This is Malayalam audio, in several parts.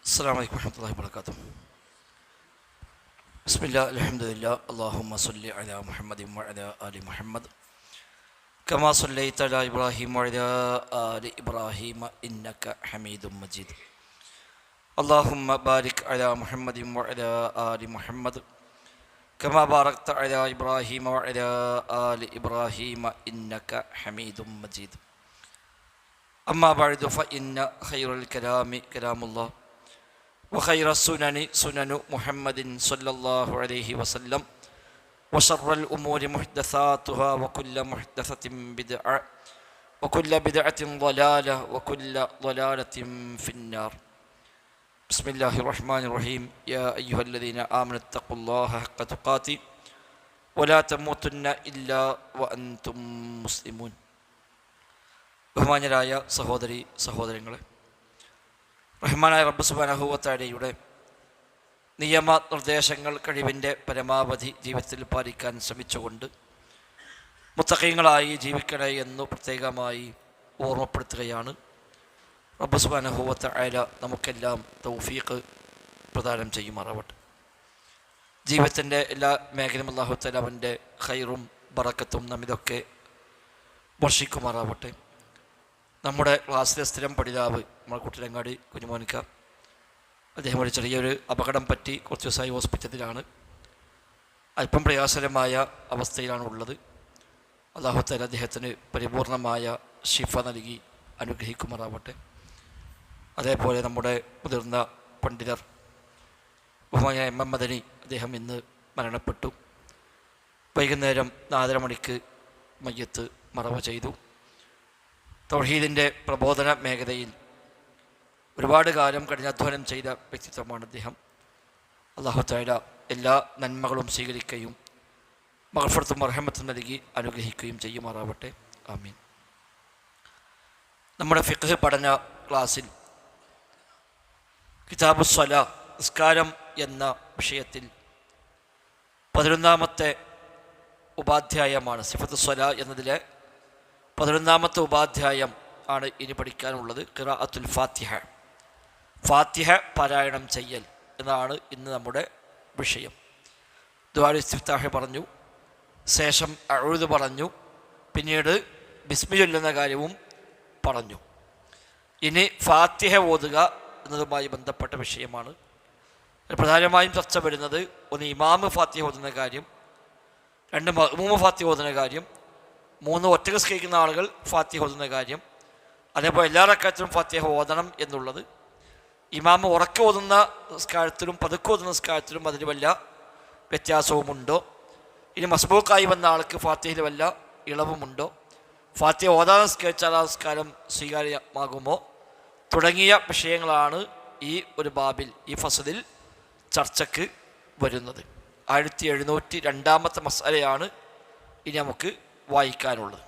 അസ്സലാമു അലൈക്കും വറഹ്മത്തുള്ളാഹി വബറകാതുഹു. ബിസ്മില്ലാഹി അൽഹംദുലില്ലാഹി അല്ലാഹുമ്മ സ്വല്ലി അലാ മുഹമ്മദിൻ വഅലാ ആലി മുഹമ്മദ് കമാ സ്വല്ലൈത അലാ ഇബ്രാഹീം വഅലാ ആലി ഇബ്രാഹീം ഇന്നക ഹമീദും മജീദ്. അല്ലാഹുമ്മ ബാരിക് അലാ മുഹമ്മദിൻ വഅലാ ആലി മുഹമ്മദ് കമാ ബാറക്ത അലാ ഇബ്രാഹീം വഅലാ ആലി ഇബ്രാഹീം ഇന്നക ഹമീദും മജീദ്. അമ്മാ ബഅദു ഫഇന്ന ഖൈറൽ കലാമി കലാമുല്ലാഹ് وخير السنن سنن محمد صلى الله عليه وسلم وشر الأمور محدثاتها وكل محدثة بدعة وكل بدعة ضلالة وكل ضلالة في النار. بسم الله الرحمن الرحيم. يا أيها الذين آمنوا اتقوا الله حق تقاته ولا تموتن إلا وأنتم مسلمون. ബഹുമാന്യരായ സഹോദരങ്ങളെ, റഹ്മാനായ റബ്ബ് സുബ്ഹാനഹു വ തആലയുടെ നിയമനിർദ്ദേശങ്ങൾ കഴിവിൻ്റെ പരമാവധി ജീവിതത്തിൽ പാലിക്കാൻ ശ്രമിച്ചുകൊണ്ട് മുത്തഖീങ്ങളായി ജീവിക്കണേ എന്ന് പ്രത്യേകമായി ഓർമ്മപ്പെടുത്തുകയാണ്. റബ്ബ് സുബ്ഹാനഹു വ തആല നമുക്കെല്ലാം തൗഫീഖ് പ്രദാനം ചെയ്യുമാറാവട്ടെ. ജീവിതത്തിൻ്റെ എല്ലാ മേഖലയും അല്ലാഹു തആല അവൻ്റെ ഖൈറും ബറക്കത്തും നമ്മിതൊക്കെ വർഷിക്കുമാറാവട്ടെ. നമ്മുടെ ക്ലാസ്സിലെ സ്ഥിരം പഠിതാവ് നമ്മുടെ കുട്ടിലങ്ങാടി കുഞ്ഞുമോനിക്ക, അദ്ദേഹം ഒരു ചെറിയൊരു അപകടം പറ്റി കുറച്ച് ദിവസമായി ഹോസ്പിറ്റലിലാണ്. അല്പം പ്രയാസകരമായ അവസ്ഥയിലാണ് ഉള്ളത്. അല്ലാഹു തആല അദ്ദേഹത്തിന് പരിപൂർണമായ ശിഫ നൽകി അനുഗ്രഹിക്കുമാറാവട്ടെ. അതേപോലെ നമ്മുടെ മുതിർന്ന പണ്ഡിതർ ബഹുമാനായ എം മദനി, അദ്ദേഹം ഇന്ന് മരണപ്പെട്ടു. വൈകുന്നേരം 4:30 മണിക്ക് മയ്യത്ത് മറവ് ചെയ്തു. തൗഹീദിൻ്റെ പ്രബോധന മേഖലയിൽ ഒരുപാട് കാലം കഠിനാധ്വാനം ചെയ്ത വ്യക്തിത്വമാണ് അദ്ദേഹം. അല്ലാഹു തആല എല്ലാ നന്മകളും സ്വീകരിക്കുകയും മഗ്ഫിറത്തും റഹ്മത്തും നൽകി അനുഗ്രഹിക്കുകയും ചെയ്യുമാറാവട്ടെ. ആമീൻ. നമ്മുടെ ഫിഖ് പഠന ക്ലാസ്സിൽ കിതാബുസ് സ്വലാ, നിസ്കാരം എന്ന വിഷയത്തിൽ 11ാമത്തെ ഉപാധ്യായമാണ്. സിഫത്തുസ് സ്വലാ എന്നതിലെ 11ാമത്തെ ഉപാധ്യായം ആണ് ഇനി പഠിക്കാനുള്ളത്. ഖിറാഅത്തുൽ ഫാത്തിഹ, ഫാത്തിഹ പാരായണം ചെയ്യൽ എന്നതാണ് ഇന്ന് നമ്മുടെ വിഷയം. ദുആഉൽ ഇസ്തിഫ്താഹ് പറഞ്ഞു, ശേഷം അഊദ് പറഞ്ഞു, പിന്നീട് ബിസ്മി ചൊല്ലുന്ന കാര്യവും പറഞ്ഞു. ഇനി ഫാത്തിഹ ഓതുക എന്നതുമായി ബന്ധപ്പെട്ട വിഷയമാണ്. പ്രധാനമായും ചർച്ച വരുന്നത് ഒന്ന് ഇമാമ് ഫാത്തിഹ ഓതുന്ന കാര്യം, 2 മഅ്മൂമ് ഫാത്തിഹ ഓതുന്ന കാര്യം, 3 ഒറ്റക്ക് നിസ്കരിക്കുന്ന ആളുകൾ ഫാത്തിഹ ഓതുന്ന കാര്യം, അതേപോലെ എല്ലാ റക്അത്തിലും ഫാത്തിഹ ഓതണം എന്നുള്ളത്. ഇമാമ് ഉറക്കെ ഓതുന്ന നിസ്കാരത്തിലും പതുക്കെ ഓതുന്ന നിസ്കാരത്തിലും അതിന് വല്ല വ്യത്യാസവുമുണ്ടോ? ഇനി മസ്ബൂക്കായി വന്ന ആൾക്ക് ഫാത്തിഹയിൽ വല്ല ഇളവുമുണ്ടോ? ഫാത്തിഹ ഓതാതെ നിസ്കരിച്ചാൽ ആ നിസ്കാരം സ്വീകാര്യമാകുമോ? തുടങ്ങിയ വിഷയങ്ങളാണ് ഈ ഒരു ബാബിൽ, ഈ ഫസലിൽ ചർച്ചയ്ക്ക് വരുന്നത്. 1702ാമത്തെ മസ്അലയാണ് ഇനി നമുക്ക് വായിക്കാനുള്ളത്.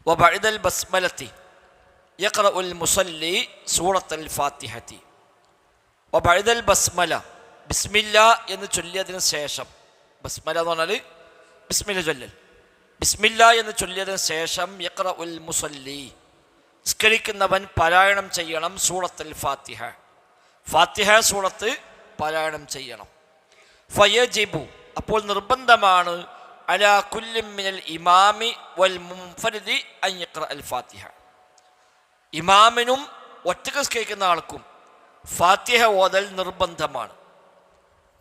വബഅദൽ ബസ്മലത്തി യഖറഉൽ മുസല്ലി സൂറത്തുൽ ഫാത്തിഹത്തി. വബഅദൽ ബസ്മല, ബിസ്മില്ലാ എന്ന് ചൊല്ലിയതിന് ശേഷം, ബസ്മല എന്ന് പറഞ്ഞാൽ ബിസ്മില്ല ചൊല്ലൽ, ബിസ്മില്ലാ എന്ന് ചൊല്ലിയതിന് ശേഷം യഖറഉൽ മുസല്ലി, നിസ്കരിക്കുന്നവൻ പാരായണം ചെയ്യണം സൂറത്തുൽ ഫാത്തിഹ, ഫാത്തിഹ സൂറത്ത് പാരായണം ചെയ്യണം. ഫയജിബു, അപ്പോൾ നിർബന്ധമാണ്, അലാ കുല്ലി മിനൽ ഇമാമി വൽ മുൻഫരിദി അൻ യഖറഅൽ ഫാത്തിഹ, ഇമാമിനും ഒറ്റക്ക് നിസ്കരിക്കുന്ന ആൾക്കും ഫാത്തിഹ ഓതൽ നിർബന്ധമാണ്.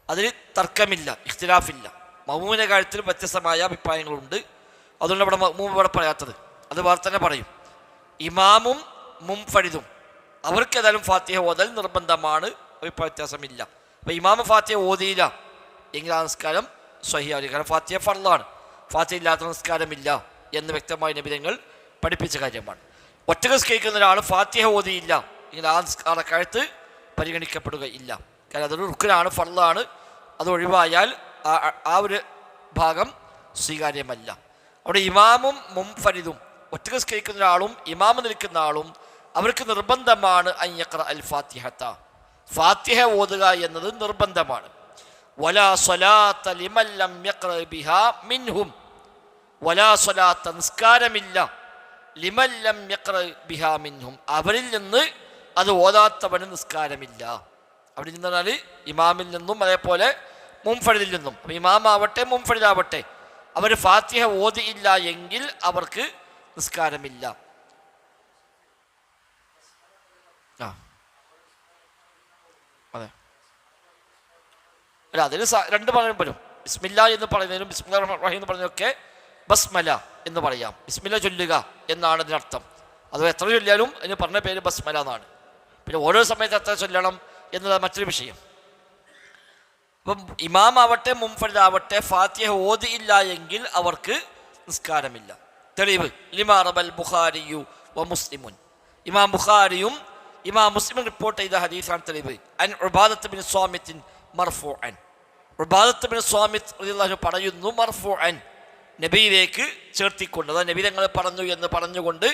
അതിൽ തർക്കമില്ല, ഇഖ്തിലാഫില്ല. മഅ്മൂമിൻ്റെ കാര്യത്തിൽ വ്യത്യസ്തമായ അഭിപ്രായങ്ങളുണ്ട്. അതുകൊണ്ട് ഇവിടെ മഅ്മൂം ഇവിടെ പറയാത്തത് അത് വേറെ തന്നെ പറയും. ഇമാമും മുൻഫരിദും അവർക്ക് ഏതായാലും ഫാത്തിഹ ഓതൽ നിർബന്ധമാണ്, അഭിപ്രായ വ്യത്യാസമില്ല. അപ്പോൾ ഇമാമ് ഫാത്തിഹ ഓതിയില്ല എങ്കിൽ ആ നിസ്കാരം സ്വഹിയാവില്ല. കാരണം ഫാത്തിഹ ഫർളാണ്, ഫാത്തിഹ ഇല്ലാത്ത നിസ്കാരമില്ല എന്ന് വ്യക്തമായ നബിതങ്ങൾ പഠിപ്പിച്ച കാര്യമാണ്. ഒറ്റക്ക് നിസ്കരിക്കുന്ന ഒരാൾ ഫാത്തിഹ ഓതിയില്ല എങ്കിൽ ആ റക്അത്ത് പരിഗണിക്കപ്പെടുകയില്ല. കാരണം അതൊരു റുക്നാണ്, ഫർളാണ്. അത് ഒഴിവായാൽ ആ ഒരു ഭാഗം സ്വീകാര്യമല്ല. അവിടെ ഇമാമും മുൻഫരിദും, ഒറ്റക്ക് നിസ്കരിക്കുന്ന ഒരാളും ഇമാമ് നിൽക്കുന്ന ആളും അവർക്ക് നിർബന്ധമാണ് അൻ യഖറഅൽ ഫാത്തിഹത, ഫാത്തിഹ ഓതുക എന്നത് നിർബന്ധമാണ്. വലാ സ്വലാത്ത ലിമൻ ലം യഖറ ബിഹാ മിൻഹും, വലാ സ്വലാത്ത, നിസ്കാരമില്ല, ലിമൻ ലം യഖറ ബിഹാ മിൻഹും, അവരിൽ നിന്ന് അത് ഓതാത്തവന് നിസ്കാരമില്ല. അവിടെ നിന്ന് പറഞ്ഞാൽ ഇമാമിൽ നിന്നും അതേപോലെ മുൻഫരിദിൽ നിന്നും. അപ്പം ഇമാമാവട്ടെ മുൻഫരിദാവട്ടെ അവർ ഫാത്തിഹ ഓതിയില്ല എങ്കിൽ അവർക്ക് നിസ്കാരമില്ല. അതെ, അല്ല അതിന് രണ്ട് പറയാൻ പറ്റും. ബിസ്മില്ല എന്ന് പറയുന്നതിനും ബിസ്മില്ലാ റഹ്മാൻ റഹീം എന്ന് പറയുന്നതൊക്കെ ബസ്മല എന്ന് പറയാം. ബിസ്മില്ല ചൊല്ലുക എന്നാണ് അതിനർത്ഥം. അത് എത്ര ചൊല്ലിയാലും അതിന് പറഞ്ഞ പേര് ബസ്മല എന്നാണ്. പിന്നെ ഓരോ സമയത്ത് എത്ര ചൊല്ലണം എന്നത് മറ്റൊരു വിഷയം. അപ്പം ഇമാമാവട്ടെ മുൻഫരിദാവട്ടെ ഫാത്തിഹ ഓതിയില്ല എങ്കിൽ അവർക്ക് നിസ്കാരമില്ല. തെളിവ് ലിമാ റബൽ ബുഖാരിയു വ മുസ്ലിമുൻ, ഇമാം ബുഖാരിയും ഇമാം മുസ്ലിമും റിപ്പോർട്ട് ചെയ്ത ഹദീസാണ് തെളിവ്. അൻ ഉബാദത്ത് ബിൻ സ്വാമിത്തിൻ മർഫൂഅൻ, ഉബാദത്ത് ബിൻ സ്വാമിത്ത് റളിയല്ലാഹു അൻഹു പറയുന്നു മർഫൂഅൻ, നബിയിലേക്ക് ചേർത്തിക്കൊണ്ട്, അതായത് നബി തങ്ങൾ പറഞ്ഞു എന്ന് പറഞ്ഞുകൊണ്ട്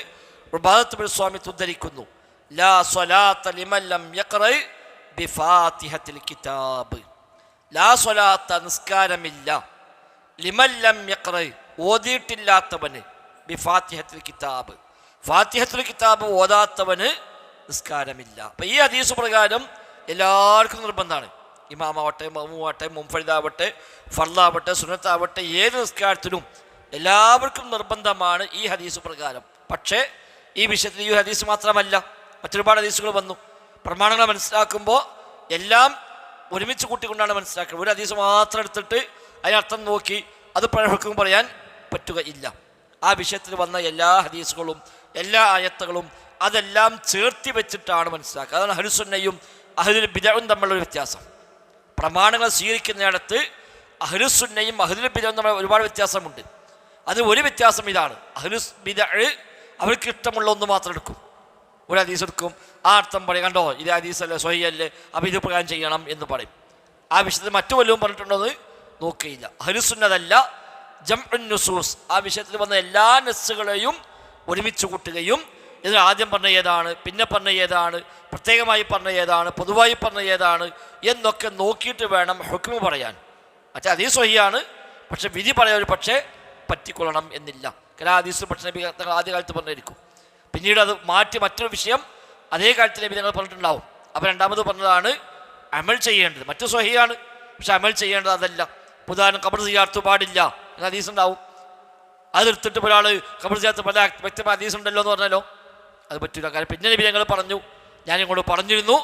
ഉബാദത്ത് ബിൻ സ്വാമിത്ത് ഉദ്ധരിക്കുന്നു, ലാ സ്വലാത്ത ലിമൻ ലം യഖറ ബിഫാത്തിഹത്തിൽ കിതാബ്, ലാ സ്വലാത്ത നിസ്കാരമില്ല, ലിമൻ ലം യഖറ ഓതിയിട്ടില്ലാത്തവന്, ബിഫാത്തിഹത്തിൽ കിതാബ് ഫാത്തിഹത്തുൽ കിതാബ് ഓതാത്തവന് നിസ്കാരമില്ല. അപ്പം ഈ ഹദീസ് പ്രകാരം എല്ലാവർക്കും നിർബന്ധമാണ്. ഇമാമാവട്ടെ മഅ്മൂമാവട്ടെ മുൻഫരിദാവട്ടെ ഫർളാവട്ടെ സുന്നത്താവട്ടെ ഏത് നിസ്കാരത്തിലും എല്ലാവർക്കും നിർബന്ധമാണ് ഈ ഹദീസ് പ്രകാരം. പക്ഷേ ഈ വിഷയത്തിൽ ഈ ഹദീസ് മാത്രമല്ല, മറ്റൊരുപാട് ഹദീസുകൾ വന്നു. പ്രമാണങ്ങൾ മനസ്സിലാക്കുമ്പോൾ എല്ലാം ഒരുമിച്ച് കൂട്ടിക്കൊണ്ടാണ് മനസ്സിലാക്കുന്നത്. ഒരു ഹദീസ് മാത്രം എടുത്തിട്ട് അതിനർത്ഥം നോക്കി അത് പ്രഹുക്കും പറയാൻ പറ്റുകയില്ല. ആ വിഷയത്തിൽ വന്ന എല്ലാ ഹദീസുകളും എല്ലാ ആയത്തുകളും അതെല്ലാം ചേർത്തി വെച്ചിട്ടാണ് മനസ്സിലാക്കുക. അതാണ് അഹ്ലുസുന്നയും അഹ്ലുൽ ബിദ്അഉം തമ്മിലുള്ള വ്യത്യാസം. പ്രമാണങ്ങൾ സ്വീകരിക്കുന്നിടത്ത് അഹ്ലുസുന്നയും അഹ്ലുൽ ബിദ്അഉം തമ്മിൽ ഒരുപാട് വ്യത്യാസമുണ്ട്. അതിൽ ഒരു വ്യത്യാസം ഇതാണ്, അഹ്ലുൽ ബിദ്അഅ് അവർക്ക് ഇഷ്ടമുള്ള ഒന്ന് മാത്രം എടുക്കും. ഒരു ഹദീസ് എടുക്കും, ആ അർത്ഥം പറയും, കണ്ടോ ഇത് ഹദീസല്ലേ സ്വഹീഹല്ലേ, അപ്പോൾ ഇത് പ്രകാരം ചെയ്യണം എന്ന് പറയും. ആ വിഷയത്തിൽ മറ്റു വല്ലതും പറഞ്ഞിട്ടുണ്ടോ എന്ന് നോക്കുകയില്ല. അഹ്ലുസുന്നതല്ല ജംഉൻ നുസൂസ്, ആ വിഷയത്തിൽ വന്ന എല്ലാ നസ്സുകളെയും ഒരുമിച്ച് കൂട്ടുകയും ഇതിൽ ആദ്യം പറഞ്ഞ ഏതാണ്, പിന്നെ പറഞ്ഞ ഏതാണ്, പ്രത്യേകമായി പറഞ്ഞ ഏതാണ്, പൊതുവായി പറഞ്ഞ ഏതാണ് എന്നൊക്കെ നോക്കിയിട്ട് വേണം ഹുക്മ് പറയാൻ. മറ്റേ ഹദീസ് സ്വഹീഹാണ്, പക്ഷെ വിധി പറയാൻ ഒരു പക്ഷേ പറ്റിക്കൊള്ളണം എന്നില്ല. കാരണം ഹദീസ് പക്ഷേ നബി തങ്ങൾ ആദ്യ കാലത്ത് പറഞ്ഞിരിക്കും, പിന്നീട് അത് മാറ്റി മറ്റൊരു വിഷയം അതേ കാലത്ത് നബി തങ്ങൾ പറഞ്ഞിട്ടുണ്ടാവും. അപ്പോൾ രണ്ടാമത് പറഞ്ഞതാണ് അമൽ ചെയ്യേണ്ടത്. മറ്റു സ്വഹീഹാണ്, പക്ഷെ അമൽ ചെയ്യേണ്ടത് അതല്ല. ഉദാഹരണം ഖബർ സിയാറത്ത് പാടില്ല എന്ന ഹദീസ് ഉണ്ടാവും. അതെടുത്തിട്ട് ഒരാൾ ഖബർ സിയാറത്ത് പല വ്യക്തമായ ഹദീസ് ഉണ്ടല്ലോ എന്ന് പറഞ്ഞാലോ അത് പറ്റില്ല. കാരണം പിന്നെ നബി ഞങ്ങൾ പറഞ്ഞു, ഞാൻ നിങ്ങളോട് പറഞ്ഞിരുന്നു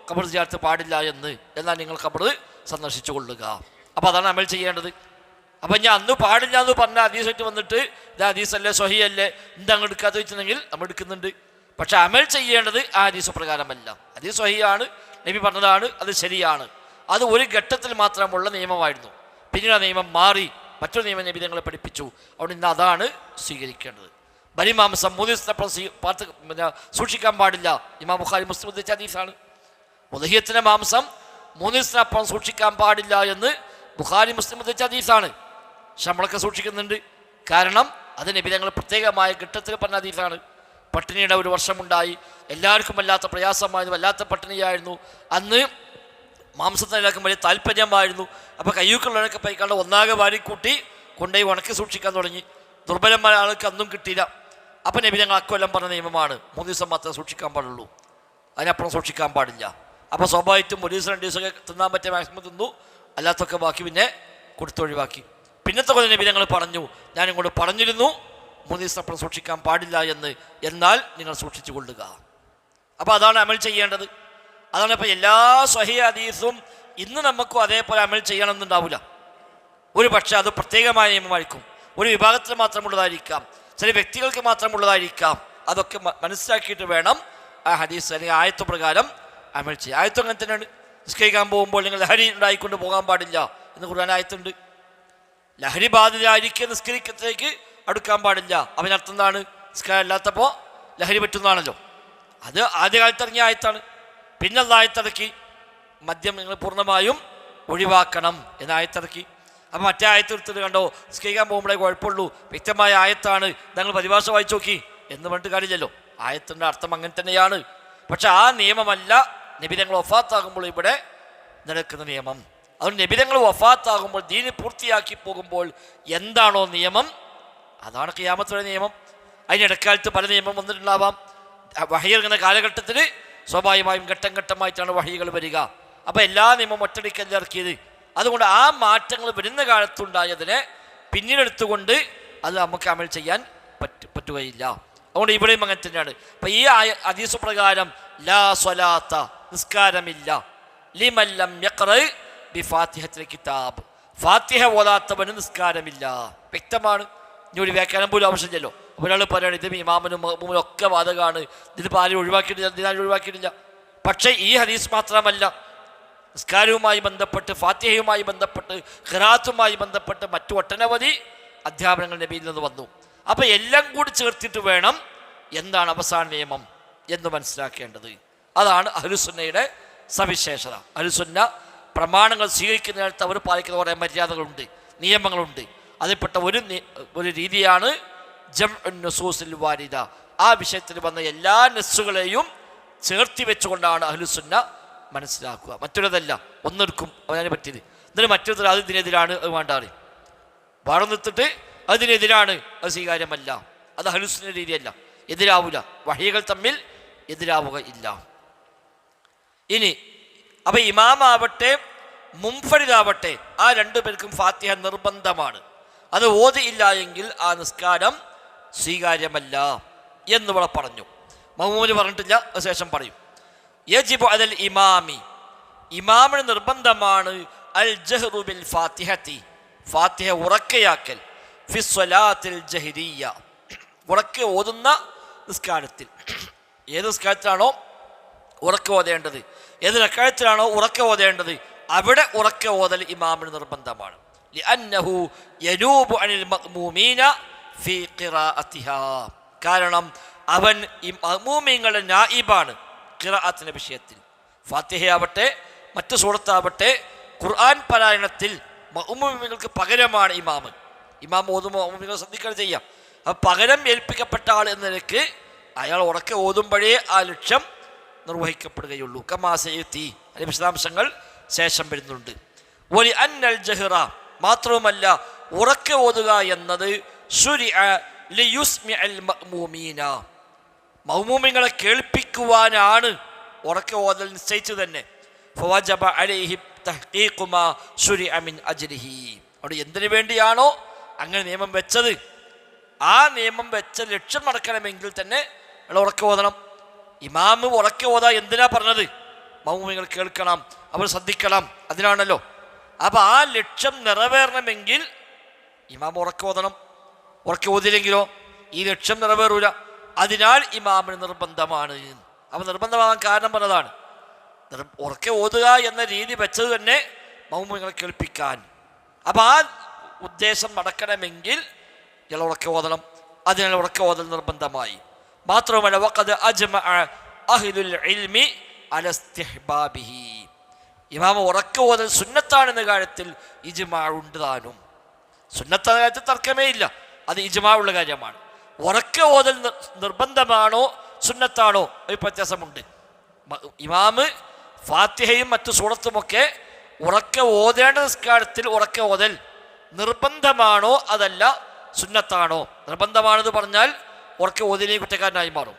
ഖബർ സിയാറത്ത് പാടില്ല എന്ന്, എന്നാൽ നിങ്ങൾ ഖബർ സന്ദർശിച്ചു കൊള്ളുക. അപ്പോൾ അതാണ് അമൽ ചെയ്യേണ്ടത്. അപ്പം ഞാൻ അന്ന് പാടില്ല എന്ന് പറഞ്ഞ ഹദീസായിട്ട് വന്നിട്ട് ഇത് ഹദീസല്ലേ സ്വഹീഹല്ലേ എന്താ അങ്ങ് എടുക്കാതെ വെച്ചിട്ടുണ്ടെങ്കിൽ നമ്മൾ എടുക്കുന്നുണ്ട്. പക്ഷെ അമൽ ചെയ്യേണ്ടത് ആ ഹദീസ് പ്രകാരമല്ല. ഹദീസ് സ്വഹീഹാണ്, നബി പറഞ്ഞതാണ്, അത് ശരിയാണ്. അത് ഒരു ഘട്ടത്തിൽ മാത്രമുള്ള നിയമമായിരുന്നു. പിന്നീട് ആ നിയമം മാറി മറ്റൊരു നിയമം നബി തങ്ങളെ പഠിപ്പിച്ചു. അതുകൊണ്ട് ഇന്ന് അതാണ് സ്വീകരിക്കേണ്ടത്. ബലിമാംസം 3 ദിവസത്തെ സൂക്ഷിക്കാൻ പാടില്ല. ഇമാം ബുഖാരി മുസ്ലിം ഉദ്ധരിച്ച ഹദീസാണ്. ഉദ്ഹിയ്യത്തിന്റെ മാംസം 3 ദിവസത്തിനപ്പുറം സൂക്ഷിക്കാൻ പാടില്ല എന്ന് ബുഖാരി മുസ്ലിം ഉദ്ധരിച്ച ഹദീസാണ്. പക്ഷെ നമ്മളൊക്കെ സൂക്ഷിക്കുന്നുണ്ട്. കാരണം അത് നബി തങ്ങൾ പ്രത്യേകമായ ഘട്ടത്തിൽ പറഞ്ഞ ഹദീസാണ്. പട്ടിണിയുടെ ഒരു വർഷമുണ്ടായി, എല്ലാവർക്കും വല്ലാത്ത പ്രയാസമായിരുന്നു, വല്ലാത്ത പട്ടിണിയായിരുന്നു. അന്ന് മാംസത്തിനെല്ലാവർക്കും വലിയ താല്പര്യമായിരുന്നു. അപ്പോൾ കയ്യൂക്കുള്ളവരൊക്കെ പൈക്കാണ്ട് ഒന്നാകെ വാരിക്കൂട്ടി കൊണ്ടുപോയി ഉണക്കി സൂക്ഷിക്കാൻ തുടങ്ങി. ദുർബലമായ ആൾക്ക് അന്നും കിട്ടിയില്ല. അപ്പം നബി ഞങ്ങൾ അക്കൊല്ലം പറഞ്ഞ നിയമമാണ് 3 ദിവസം മാത്രമേ സൂക്ഷിക്കാൻ പാടുള്ളൂ, അതിനപ്പുറം സൂക്ഷിക്കാൻ പാടില്ല. അപ്പോൾ സ്വാഭാവികമായിട്ടും 1 ദിവസം 2 ദിവസമൊക്കെ തിന്നാൻ പറ്റിയ മാക്സിമം തിന്നു, അല്ലാത്തൊക്കെ ബാക്കി പിന്നെ കൊടുത്തൊഴിവാക്കി. പിന്നത്തെ കൊല്ലം നബി ഞങ്ങൾ പറഞ്ഞു, ഞാൻ ഇങ്ങോട്ട് പറഞ്ഞിരുന്നു 3 ദിവസം അപ്പുറം സൂക്ഷിക്കാൻ പാടില്ല എന്ന്, എന്നാൽ നിങ്ങൾ സൂക്ഷിച്ചു കൊള്ളുക. അപ്പോൾ അതാണ് അമൽ ചെയ്യേണ്ടത്. അതാണ് ഇപ്പോൾ എല്ലാ സ്വഹീഹ് ഹദീസും ഇന്ന് നമുക്കും അതേപോലെ അമൽ ചെയ്യണമെന്നുണ്ടാവില്ല. ഒരു പക്ഷേ അത് പ്രത്യേകമായ നിയമമായിരിക്കും, ഒരു വിഭാഗത്തിൽ മാത്രമുള്ളതായിരിക്കാം, ചില വ്യക്തികൾക്ക് മാത്രമുള്ളതായിരിക്കാം. അതൊക്കെ മനസ്സിലാക്കിയിട്ട് വേണം ആ ഹദീസ് അല്ലെങ്കിൽ ആയത്ത് പ്രകാരം അമൽ ചെയ്യുക. ആയത്തും അങ്ങനെ തന്നെയാണ്. നിസ്കരിക്കാൻ പോകുമ്പോൾ നിങ്ങൾ ലഹരി ഉണ്ടായിക്കൊണ്ട് പോകാൻ പാടില്ല എന്ന് ഖുർആൻ ആയത്തുണ്ട്. ലഹരി ബാധിതരായിരിക്കുക നിസ്കരിക്കത്തേക്ക് അടുക്കാൻ പാടില്ല. അവനർത്ഥം എന്താണ്? നിസ്കാരം അല്ലാത്തപ്പോൾ ലഹരി പറ്റുന്നതാണല്ലോ. അത് ആദ്യകാലത്ത് ഇറങ്ങിയ ആയത്താണ്. പിന്നെ അത് ആയത്തിറക്കി മദ്യം നിങ്ങൾ പൂർണ്ണമായും ഒഴിവാക്കണം എന്ന ആയത്തിറക്കി. അപ്പം മറ്റേ ആയത്ത് എടുത്തിട്ട് കണ്ടോ നിസ്കരിക്കാൻ പോകുമ്പോഴേ കുഴപ്പമുള്ളൂ, വ്യക്തമായ ആയത്താണ്, ഞങ്ങൾ പരിഭാഷ വായിച്ചു നോക്കി എന്ന് പറഞ്ഞിട്ട് കാര്യമില്ലല്ലോ. ആയത്തിൻ്റെ അർത്ഥം അങ്ങനെ തന്നെയാണ്. പക്ഷെ ആ നിയമമല്ല നബി തങ്ങൾ വഫാത്താകുമ്പോൾ ഇവിടെ നടക്കുന്ന നിയമം. അതുകൊണ്ട് നബി തങ്ങൾ വഫാത്താകുമ്പോൾ ദീന് പൂർത്തിയാക്കി പോകുമ്പോൾ എന്താണോ നിയമം അതാണ് ഖിയാമത്തുടെ നിയമം. അതിനിടക്കാലത്ത് പല നിയമം വന്നിട്ടുണ്ടാവാം. വഹി ഇറങ്ങുന്ന കാലഘട്ടത്തിൽ സ്വാഭാവികമായും ഘട്ടം ഘട്ടമായിട്ടാണ് വഹികൾ വരിക. അപ്പോൾ എല്ലാ നിയമവും ഒറ്റടിക്കല്ല ഇറക്കിയത്. അതുകൊണ്ട് ആ മാറ്റങ്ങൾ വരുന്ന കാലത്തുണ്ടായതിനെ പിന്നീടെടുത്തുകൊണ്ട് അത് നമുക്ക് അമൽ ചെയ്യാൻ പറ്റുകയില്ല. അതുകൊണ്ട് ഇവിടെയും അങ്ങനെ തന്നെയാണ്. അപ്പം ഈ ഹദീസ് പ്രകാരം ലാ സ്വലാത്ത, നിസ്കാരമില്ല, ലിമല്ലം യഖ്റ ബിഫാത്തിഹത്തിൽ കിതാബ്, ഫാത്തിഹ ഓതാത്തവന് നിസ്കാരമില്ല. വ്യക്തമാണ്. ഇനി ഒരു വ്യാഖ്യാനം പോലും ആവശ്യമില്ലല്ലോ. ഒരാൾ പറയുകയാണ് ഇത് ഇമാമിനും മഅ്മൂമിനും ഒക്കെ ബാധകമാണ്, ഇതിപ്പോൾ ആരും ഒഴിവാക്കിയിട്ടില്ല. പക്ഷേ ഈ ഹദീസ് മാത്രമല്ല, നിസ്കാരവുമായി ബന്ധപ്പെട്ട്, ഫാത്തിഹയുമായി ബന്ധപ്പെട്ട്, ഖിറാഅത്തുമായി ബന്ധപ്പെട്ട് മറ്റു ഒട്ടനവധി അധ്യാപനങ്ങൾ നബിയിൽ നിന്ന് വന്നു. അപ്പം എല്ലാം കൂടി ചേർത്തിട്ട് വേണം എന്താണ് അവസാന നിയമം എന്ന് മനസ്സിലാക്കേണ്ടത്. അതാണ് അഹ്ലുസുന്നയുടെ സവിശേഷത. അഹ്ലുസുന്ന പ്രമാണങ്ങൾ സ്വീകരിക്കുന്നിടത്ത് അവർ പാലിക്കുന്ന കുറേ മര്യാദകളുണ്ട്, നിയമങ്ങളുണ്ട്. അതിൽപ്പെട്ട ഒരു രീതിയാണ് ജംഉൻ നുസൂസിൽ വാരിദ. ആ വിഷയത്തിൽ വന്ന എല്ലാ നസ്സുകളെയും ചേർത്തി വെച്ചുകൊണ്ടാണ് അഹ്ലുസുന്ന മനസ്സിലാക്കുക. മറ്റൊരുതല്ല, ഒന്നെടുക്കും അവനെ പറ്റിയത്, എന്നിട്ട് മറ്റൊരു അത് ഇതിനെതിരാണ്, അത് വേണ്ടാറ് പാടം നിർത്തിട്ട് അതിനെതിരാണ്, അത് സ്വീകാര്യമല്ല. അത് അഹ്ലുസുന്ന രീതിയല്ല, എതിരാവില്ല. വഹികൾ തമ്മിൽ എതിരാവുക ഇല്ല. ഇനി അപ്പം ഇമാമാവട്ടെ മുൻഫരിദാവട്ടെ ആ രണ്ടുപേർക്കും ഫാത്തിഹ നിർബന്ധമാണ്. അത് ഓതിയില്ല എങ്കിൽ ആ നിസ്കാരം സ്വീകാര്യമല്ല എന്നിവിടെ പറഞ്ഞു. മഅ്മൂമിന് പറഞ്ഞിട്ടില്ല, ശേഷം പറയും. യജിബു അലൽ ഇമാമി, ഇമാമിന് നിർബന്ധമാണ് അൽ ജഹ്റു ബിൽ ഫാത്തിഹത്തി, ഫാത്തിഹ ഉറക്കയാക്കൽ, ഫി സ്വലാത്തിൽ ജഹ്രിയ്യ, ഉറക്കെ ഓതുന്ന നിസ്കാരത്തിൽ. ഏത് നിസ്കാരത്തിലാണോ ഉറക്കെ ഓതേണ്ടത്, ഏത് റക്അത്തിലാണോ ഉറക്കെ ഓതേണ്ടത്, അവിടെ ഉറക്കെ ഓതൽ ഇമാമിന് നിർബന്ധമാണ്. ലിഅന്നഹു യനൂബു അനിൽ മഅ്മൂമീന ഫീ ഖിറാഅത്തിഹാ, കാരണം അവൻ ഈ മഅ്മൂമീങ്ങളുടെ നായിബാണ് ഖിറാഅത്തിന്റെ വിഷയത്തിൽ. ഫാത്തിഹയാവട്ടെ മറ്റു സൂറത്താവട്ടെ ഖുർആൻ പാരായണത്തിൽ മഅ്മൂമിങ്ങൾക്ക് പകരമാണ് ഇമാം ഓതുമ്പോൾ മഅ്മൂമികൾ ശ്രദ്ധിക്കാൻ ചെയ്യാം. അപ്പം പകരം ഏൽപ്പിക്കപ്പെട്ട ആൾ എന്ന നിലയ്ക്ക് അയാൾ ഉറക്കെ ഓതുമ്പോഴേ ആ ലക്ഷ്യം നിർവഹിക്കപ്പെടുകയുള്ളൂ. കമാസയത്തി, അതിന്റെ വിശദാംശങ്ങൾ ശേഷം വരുന്നുണ്ട്. വലി അന്നൽ ജഹ്റ, മാത്രവുമല്ല ഉറക്കെ ഓതുക എന്നത് ശുരിഅ ലിയുസ്മിഅൽ മഅ്മൂമീന, മഅ്മൂമിങ്ങളെ കേൾപ്പിക്കുവാനാണ് ഉറക്കെ ഓതൽ നിശ്ചയിച്ചു തന്നെ. ഫവജബ അലൈഹി തഹ്ഖീഖു മാ ശുരിഅ മിൻ അജ്ലിഹി, അവിടെ എന്തിനു വേണ്ടിയാണോ അങ്ങനെ നിയമം വെച്ചത്, ആ നിയമം വെച്ച ലക്ഷ്യം നടക്കണമെങ്കിൽ തന്നെ ഉറക്കെ ഓതണം. ഇമാമ് ഉറക്കെ ഓതാ എന്തിനാ പറഞ്ഞത്? മഅ്മൂമിങ്ങൾ കേൾക്കണം, അവർ ശ്രദ്ധിക്കണം, അതിനാണല്ലോ. അപ്പം ആ ലക്ഷ്യം നിറവേറണമെങ്കിൽ ഇമാം ഉറക്കെ ഓതണം. ഉറക്കെ ഓതില്ലെങ്കിലോ ഈ ലക്ഷ്യം നിറവേറൂല. അതിനാൽ ഇമാമിന് നിർബന്ധമാണ്. അവൻ നിർബന്ധമാകാൻ കാരണം പറഞ്ഞതാണ്, ഉറക്കെ ഓതുക എന്ന രീതി വെച്ചത് തന്നെ മഅ്മൂമിങ്ങളെ കേൾപ്പിക്കാൻ. അപ്പം ആ ഉദ്ദേശം നടക്കണമെങ്കിൽ ഇയാൾ ഉറക്കെ ഓതണം. അതിനാൽ ഉറക്കെ ഓതൽ നിർബന്ധമായി. മാത്രമല്ല വഖദ് അജ്മഅ അഹ്ലുൽ ഇൽമി അല ഇസ്തിഹ്ബാബിഹി, ഇമാം ഉറക്കെ ഓതൽ സുന്നത്താണെന്ന കാര്യത്തിൽ ഇജ്മാ ഉണ്ട് താനും. സുന്നത്തായ കാര്യത്തിൽ തർക്കമേ ഇല്ല, അത് ഇജ്മാ ഉള്ള കാര്യമാണ്. ഉറക്കെ ഓതൽ നിർബന്ധമാണോ സുന്നത്താണോ ഒരു വ്യത്യാസമുണ്ട്. ഇമാമ് ഫാത്തിഹയും മറ്റു സൂറത്തുമൊക്കെ ഉറക്കെ ഓതേണ്ട നിസ്കാരത്തിൽ ഉറക്കെ ഓതൽ നിർബന്ധമാണോ അതല്ല സുന്നത്താണോ? നിർബന്ധമാണെന്ന് പറഞ്ഞാൽ ഉറക്കെ ഓതിയില്ലെങ്കിൽ കുറ്റക്കാരനായി മാറും.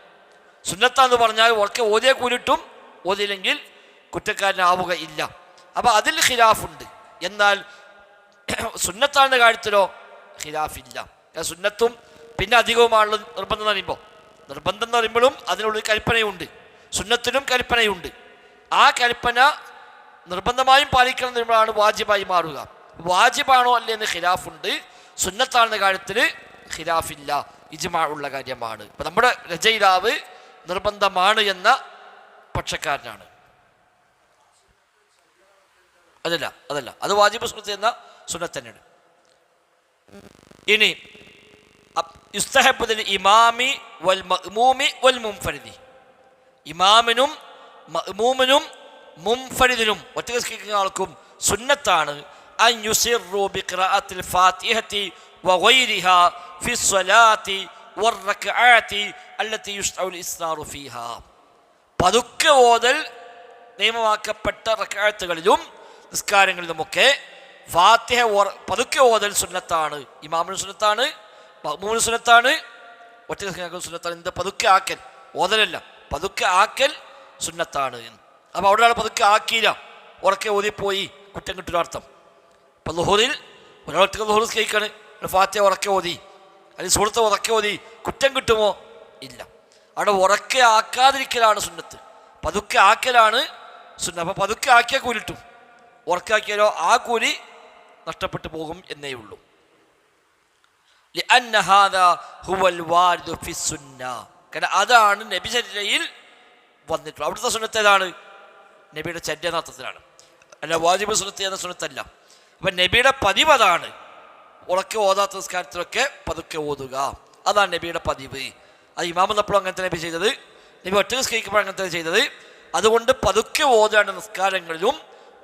സുന്നത്താന്ന് പറഞ്ഞാൽ ഉറക്കെ ഓതിയെ കൂലിട്ടും ഓതിയില്ലെങ്കിൽ കുറ്റക്കാരനാവുക ഇല്ല. അപ്പം അതിൽ ഖിലാഫുണ്ട്. എന്നാൽ സുന്നത്താണെന്ന കാര്യത്തിലോ ഖിലാഫില്ല. സുന്നത്തും പിന്നെ അധികവുമാണുള്ള നിർബന്ധം എന്ന് പറയുമ്പോഴും അതിനുള്ളിൽ കൽപ്പനയുണ്ട്. സുന്നത്തിനും കൽപ്പനയുണ്ട്. ആ കൽപ്പന നിർബന്ധമായും പാലിക്കണം എന്ന് പറയുമ്പോഴാണ് വാജിബായി മാറുക. വാജിബാണോ അല്ലേ എന്ന് ഖിലാഫുണ്ട്. സുന്നത്താണെന്ന കാര്യത്തിൽ ഖിലാഫില്ല, ഇജ്മാ ഉള്ള കാര്യമാണ്. ഇപ്പം നമ്മുടെ രചയിതാവ് നിർബന്ധമാണ് എന്ന പക്ഷക്കാരനാണ്. അതല്ല അത് വാജിബ് സുന്നത്ത് എന്ന സുന്നത്ത് തന്നെയാണ്. ഇനി യുസ്തഹബ്ബു ലിൽ ഇമാമി വൽ മഅ്മൂമി വൽ മുൻഫരിദി, ഇമാമിനും മഅ്മൂമിനും മുൻഫരിദിനും ഒറ്റ നിസ്കരിക്കുന്ന ആൾക്കും സുന്നത്താണ് അൻ യുസിറു ബിഖിറാഅത്തിൽ ഫാത്തിഹത്തി വഗൈരിഹാ ഫി സ്വലാത്തി വറക്അഅതി അല്ലതി യുസ്തഉൽ ഇസ്റാറു ഫീഹാ, പതുക്കെ ഓതൽ നിയമമാക്കപ്പെട്ട റക്അത്തുകളിലും നിസ്കാരങ്ങളിലുമൊക്കെ ഫാത്തിഹ പതുക്കെ ഓതൽ സുന്നത്താണ്. ഇമാമിന് സുന്നത്താണ്, മഅ്മൂമിന് സുന്നത്താണ്, ഒറ്റ സുന്നത്താണ്. എന്ത് പതുക്കെ ആക്കൽ, ഓതലല്ല, പതുക്കെ ആക്കൽ സുന്നത്താണ്. അപ്പോൾ അവിടെ ആൾ പതുക്കെ ആക്കിയില്ല, ഉറക്കെ ഓതിപ്പോയി, കുറ്റം കിട്ടുന്നർത്ഥം. ഇപ്പം ലുഹൂറിൽ ഒരാൾക്ക് ലുഹൂർ സ്കൈക്കാണ്, ഫാത്തിഹ ഉറക്കെ ഓതി അല്ലെങ്കിൽ സൂറത്ത് ഉറക്കെ ഓതി, കുറ്റം കിട്ടുമോ? ഇല്ല. അവിടെ ഉറക്കെ ആക്കാതിരിക്കലാണ് സുന്നത്ത്, പതുക്കെ ആക്കലാണ് സുന്നത്ത്. അപ്പം പതുക്കെ ആക്കിയാൽ കൂലി കിട്ടും, ഉറക്കെ ആക്കിയാലോ ആ കൂലി നഷ്ടപ്പെട്ടു പോകും എന്നേ ഉള്ളൂ. കാരണം അതാണ് നബി ചര്യയിൽ വന്നിട്ടുള്ളത്. അവിടുത്തെ സുന്നത്ത് ഏതാണ്? നബിയുടെ ചര്യ നടത്തത്തിലാണ്, അല്ല വാജിബ് സുന്നത്ത് എന്ന സുന്നത്തല്ല. അപ്പം നബിയുടെ പതിവ് അതാണ്, ഉറക്കെ ഓതാത്ത നിസ്കാരത്തിലൊക്കെ പതുക്കെ ഓതുക, അതാണ് നബിയുടെ പതിവ്. അത് ഇമാം വന്നപ്പോഴും അങ്ങനെ തന്നെ നബി ചെയ്തത്, നബി ഒറ്റ നിസ്കരിക്കുമ്പോൾ അങ്ങനെ തന്നെ ചെയ്തത്. അതുകൊണ്ട് പതുക്കെ ഓതേണ്ട നിസ്കാരങ്ങളിലും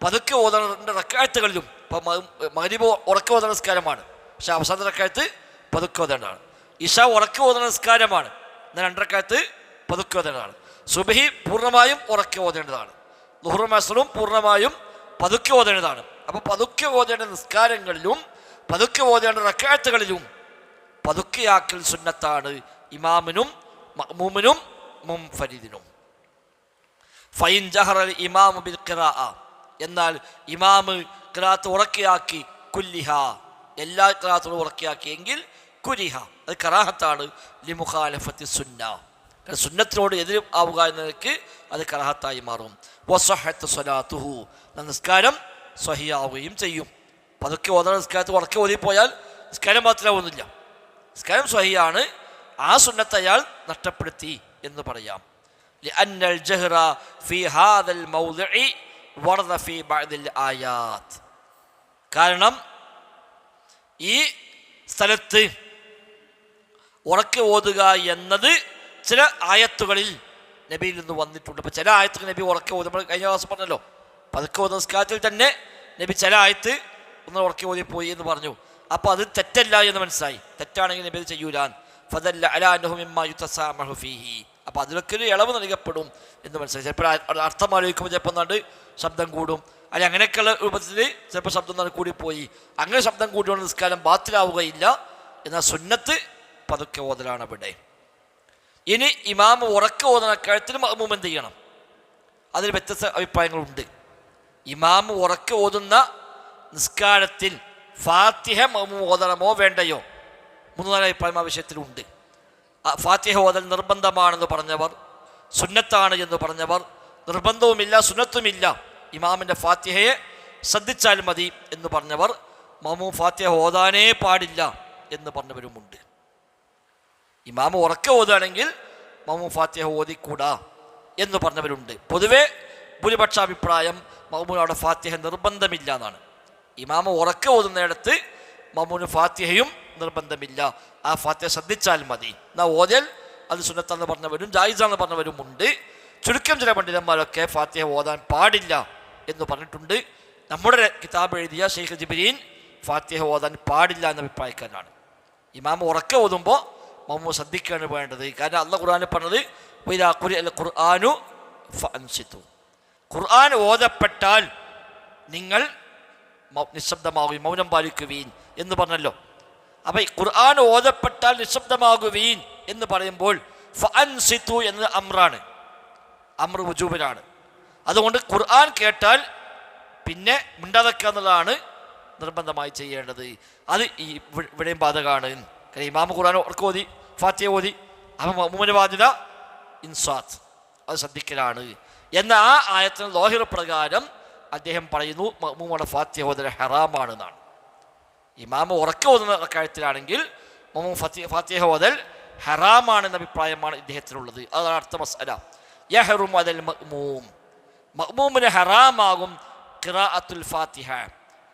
പതുക്കെ ഓതേണ്ട റക്അത്തുകളിലും, ഇപ്പം മഗ്‌രിബ് ഉറക്കെ ഓതേണ്ട നിസ്കാരമാണ്, പക്ഷെ അവസാന റക്അത്ത് പതുക്കെ ഓതേണ്ടതാണ്. ഇശ ഉറക്കെ ഓതേണ്ട നിസ്കാരമാണ്, എന്നാൽ 2 റക്അത്ത് പതുക്കെ ഓതേണ്ടതാണ്. സുബ്ഹി പൂർണ്ണമായും ഉറക്കെ ഓതേണ്ടതാണ്, ളുഹ്റും അസ്റും പൂർണ്ണമായും പതുക്കെ ഓതേണ്ടതാണ്. അപ്പോൾ പതുക്കെ ഓതേണ്ട നിസ്കാരങ്ങളിലും പതുക്കെ ഓതേണ്ട റക്അത്തുകളിലും പതുക്കെയാക്കൽ സുന്നത്താണ് ഇമാമിനും മഅ്മൂമിനും മുൻഫരിദിനും. ഫൈൻ ജഹറൽ ഇമാമു ബിൽ ഖിറാഅ, എന്നാൽ ഇമാമ് ഖിറാഅത്ത് ഉറക്കെയാക്കി, കുല്ലിഹ എല്ലാ ഖിറാഅത്തുകളും ഉറക്കെയാക്കിയെങ്കിൽ കുരിഹ, അത് കറാഹത്താണ്. ലിമുഖാലഫത്തി സുന്ന, സുന്നത്തിനോട് എതിര് ആവുക എന്നതിലേക്ക് അത് കറാഹത്തായി മാറും. വസഹത്ത് സ്വലാത്തുഹു, നിസ്കാരം സ്വഹിയാവുകയും ചെയ്യും. പതുക്കെ ഓതണ നിസ്കാരത്തിൽ ഉറക്കെ ഓതിപ്പോയാൽ നിസ്കാരം മാത്രമാവുന്നില്ല, നിസ്കാരം സ്വഹിയാണ്, ആ സുന്നത്ത് അയാൾ നഷ്ടപ്പെടുത്തി എന്ന് പറയാം. لأن الجهر في هذا الموضع ورد في بعض الآيات, കാരണം ഈ സ്ഥലത്ത് ഉറക്കെ ഓതുക എന്നത് ചില ആയത്തുകളിൽ നബിയിൽ നിന്ന് വന്നിട്ടുണ്ട്. അപ്പോൾ ചില ആയത്തുകൾ നബി ഉറക്കെ ഓതുമ്പോൾ, കഴിഞ്ഞ ദിവസം പറഞ്ഞല്ലോ, പതുക്കെ ഓതുന്ന നിസ്കാരത്തിൽ തന്നെ നബി ചില ആയത്ത് ഒന്ന് ഉറക്കെ ഓതിപ്പോയി എന്ന് പറഞ്ഞു. അപ്പോൾ അത് തെറ്റല്ല എന്ന് മനസ്സിലായി. തെറ്റാണെങ്കിൽ നബി അത് ചെയ്യൂലാൻ. ഫദല്ല അലാ അന്നഹു മിമ്മാ യുതസാമഹു ഫീഹി, അപ്പോൾ അതിലൊക്കെ ഒരു ഇളവ് നൽകപ്പെടും എന്ന് മനസ്സിലായി. ചിലപ്പോൾ അർത്ഥം ആലോചിക്കുമ്പോൾ ചിലപ്പോൾ എന്നാണ്ട് ശബ്ദം കൂടും, അല്ലെങ്കിൽ അങ്ങനെയൊക്കെയുള്ള രൂപത്തിൽ ചിലപ്പോൾ ശബ്ദം എന്നാണ് കൂടിപ്പോയി. അങ്ങനെ ശബ്ദം കൂടിയുള്ള നിസ്കാരം ബാത്തിലാവുകയില്ല. എന്നാൽ സുന്നത്ത് പതുക്കെ ഓതലാണ് അവിടെ. ഇനി ഇമാം ഉറക്കെ ഓതുന്ന കാര്യത്തിൽ മഅ്മൂം എന്ത് ചെയ്യണം? അതിൽ വ്യത്യസ്ത അഭിപ്രായങ്ങളുണ്ട്. ഇമാം ഉറക്കെ ഓതുന്ന നിസ്കാരത്തിൽ ഫാത്തിഹ മഅ്മൂം ഓതണമോ വേണ്ടയോ? 3-4 അഭിപ്രായം ആ വിഷയത്തിലുണ്ട്. ഫാത്തിഹ ഓതൽ നിർബന്ധമാണെന്ന് പറഞ്ഞവർ, സുന്നത്താണ് എന്ന് പറഞ്ഞവർ, നിർബന്ധവുമില്ല സുന്നത്തുമില്ല, ഇമാമിൻ്റെ ഫാത്തിഹയെ ശ്രദ്ധിച്ചാൽ മതി എന്ന് പറഞ്ഞവർ, മഅ്മൂം ഫാത്തിഹ ഓതാനേ പാടില്ല എന്ന് പറഞ്ഞവരുമുണ്ട്. ഇമാം ഉറക്കെ ഓതുകയാണെങ്കിൽ മഅ്മൂം ഫാത്തിഹ ഓതിക്കൂടാ എന്ന് പറഞ്ഞവരുണ്ട്. പൊതുവെ ഭൂരിപക്ഷ അഭിപ്രായം മഅ്മൂമിന് അവിടെ ഫാത്തിഹ നിർബന്ധമില്ല എന്നാണ്. ഇമാം ഉറക്കെ ഓതുന്നിടത്ത് മഅ്മൂമിന് ഫാത്തിഹയും നിർബന്ധമില്ല, ആ ഫാത്തിഹ ശ്രദ്ധിച്ചാൽ മതി. എന്നാൽ ഓതൽ അത് സുന്നത്താന്ന് പറഞ്ഞവരും ജായിസാന്ന് പറഞ്ഞവരും ഉണ്ട്. ചുരുക്കം ചില പണ്ഡിതന്മാരൊക്കെ ഫാത്തിഹ ഓതാൻ പാടില്ല എന്ന് പറഞ്ഞിട്ടുണ്ട്. നമ്മുടെ കിതാബ് എഴുതിയ ഷെയ്ഖ് ജിബ്രീൻ ഫാത്തിഹ ഓതാൻ പാടില്ല എന്ന അഭിപ്രായക്കാരനാണ്. ഇമാം ഉറക്കെ ഓതുമ്പോൾ മഅ്മൂം ശ്രദ്ധിക്കുകയാണ് വേണ്ടത്. കാരണം അല്ലാഹു ഖുർആനിൽ പറഞ്ഞത് വഇദാ ഖുരിഅൽ ഖുർആനു ഫഅൻസിതു, ഖുർആൻ ഓതപ്പെട്ടാൽ നിങ്ങൾ നിശബ്ദമാവുകയും മൗനം പാലിക്കുവീൻ എന്ന് പറഞ്ഞല്ലോ. അപ്പം ഖുർആൻ ഓതപ്പെട്ടാൽ നിശബ്ദമാകുവീൻ എന്ന് പറയുമ്പോൾ ഫഅൻസിതു എന്നത് അമ്രാണ്, അമ്ര വുജൂബിലാണ്. അതുകൊണ്ട് ഖുർആൻ കേട്ടാൽ പിന്നെ മിണ്ടാതെക്കുക എന്നുള്ളതാണ് നിർബന്ധമായി ചെയ്യേണ്ടത്. അത് ഇവിടെയും ബാധകമാണ്. കാരണം ഇമാം ഖുർആൻ ഉറക്കെ ഓതി ഫാത്തിഹ ഓതി, അപ്പം മഅ്മൂമിന്റെ ബാധ്യത ഇൻസാത്ത്, അത് ശ്രദ്ധിക്കലാണ്. എന്ന ആ ആയത്തിന് ളാഹിർ പ്രകാരം അദ്ദേഹം പറയുന്നു മഅ്മൂമുടെ ഫാത്തിഹ ഓതൽ ഹറാമാണെന്നാണ്. ഇമാം ഉറക്കെ ഓതുന്ന കാര്യത്തിലാണെങ്കിൽ മഅ്മൂം ഫാത്തിഹ ഓതൽ ഹറാമാണെന്ന അഭിപ്രായമാണ് ഇദ്ദേഹത്തിനുള്ളത്. അതാണ് അടുത്ത മസ്അല. യഹ്റുമു അലൽ മഅ്മൂം, മഅ്മൂമിന് ഹറാമാകും ഖിറാഅത്തുൽ ഫാത്തിഹ,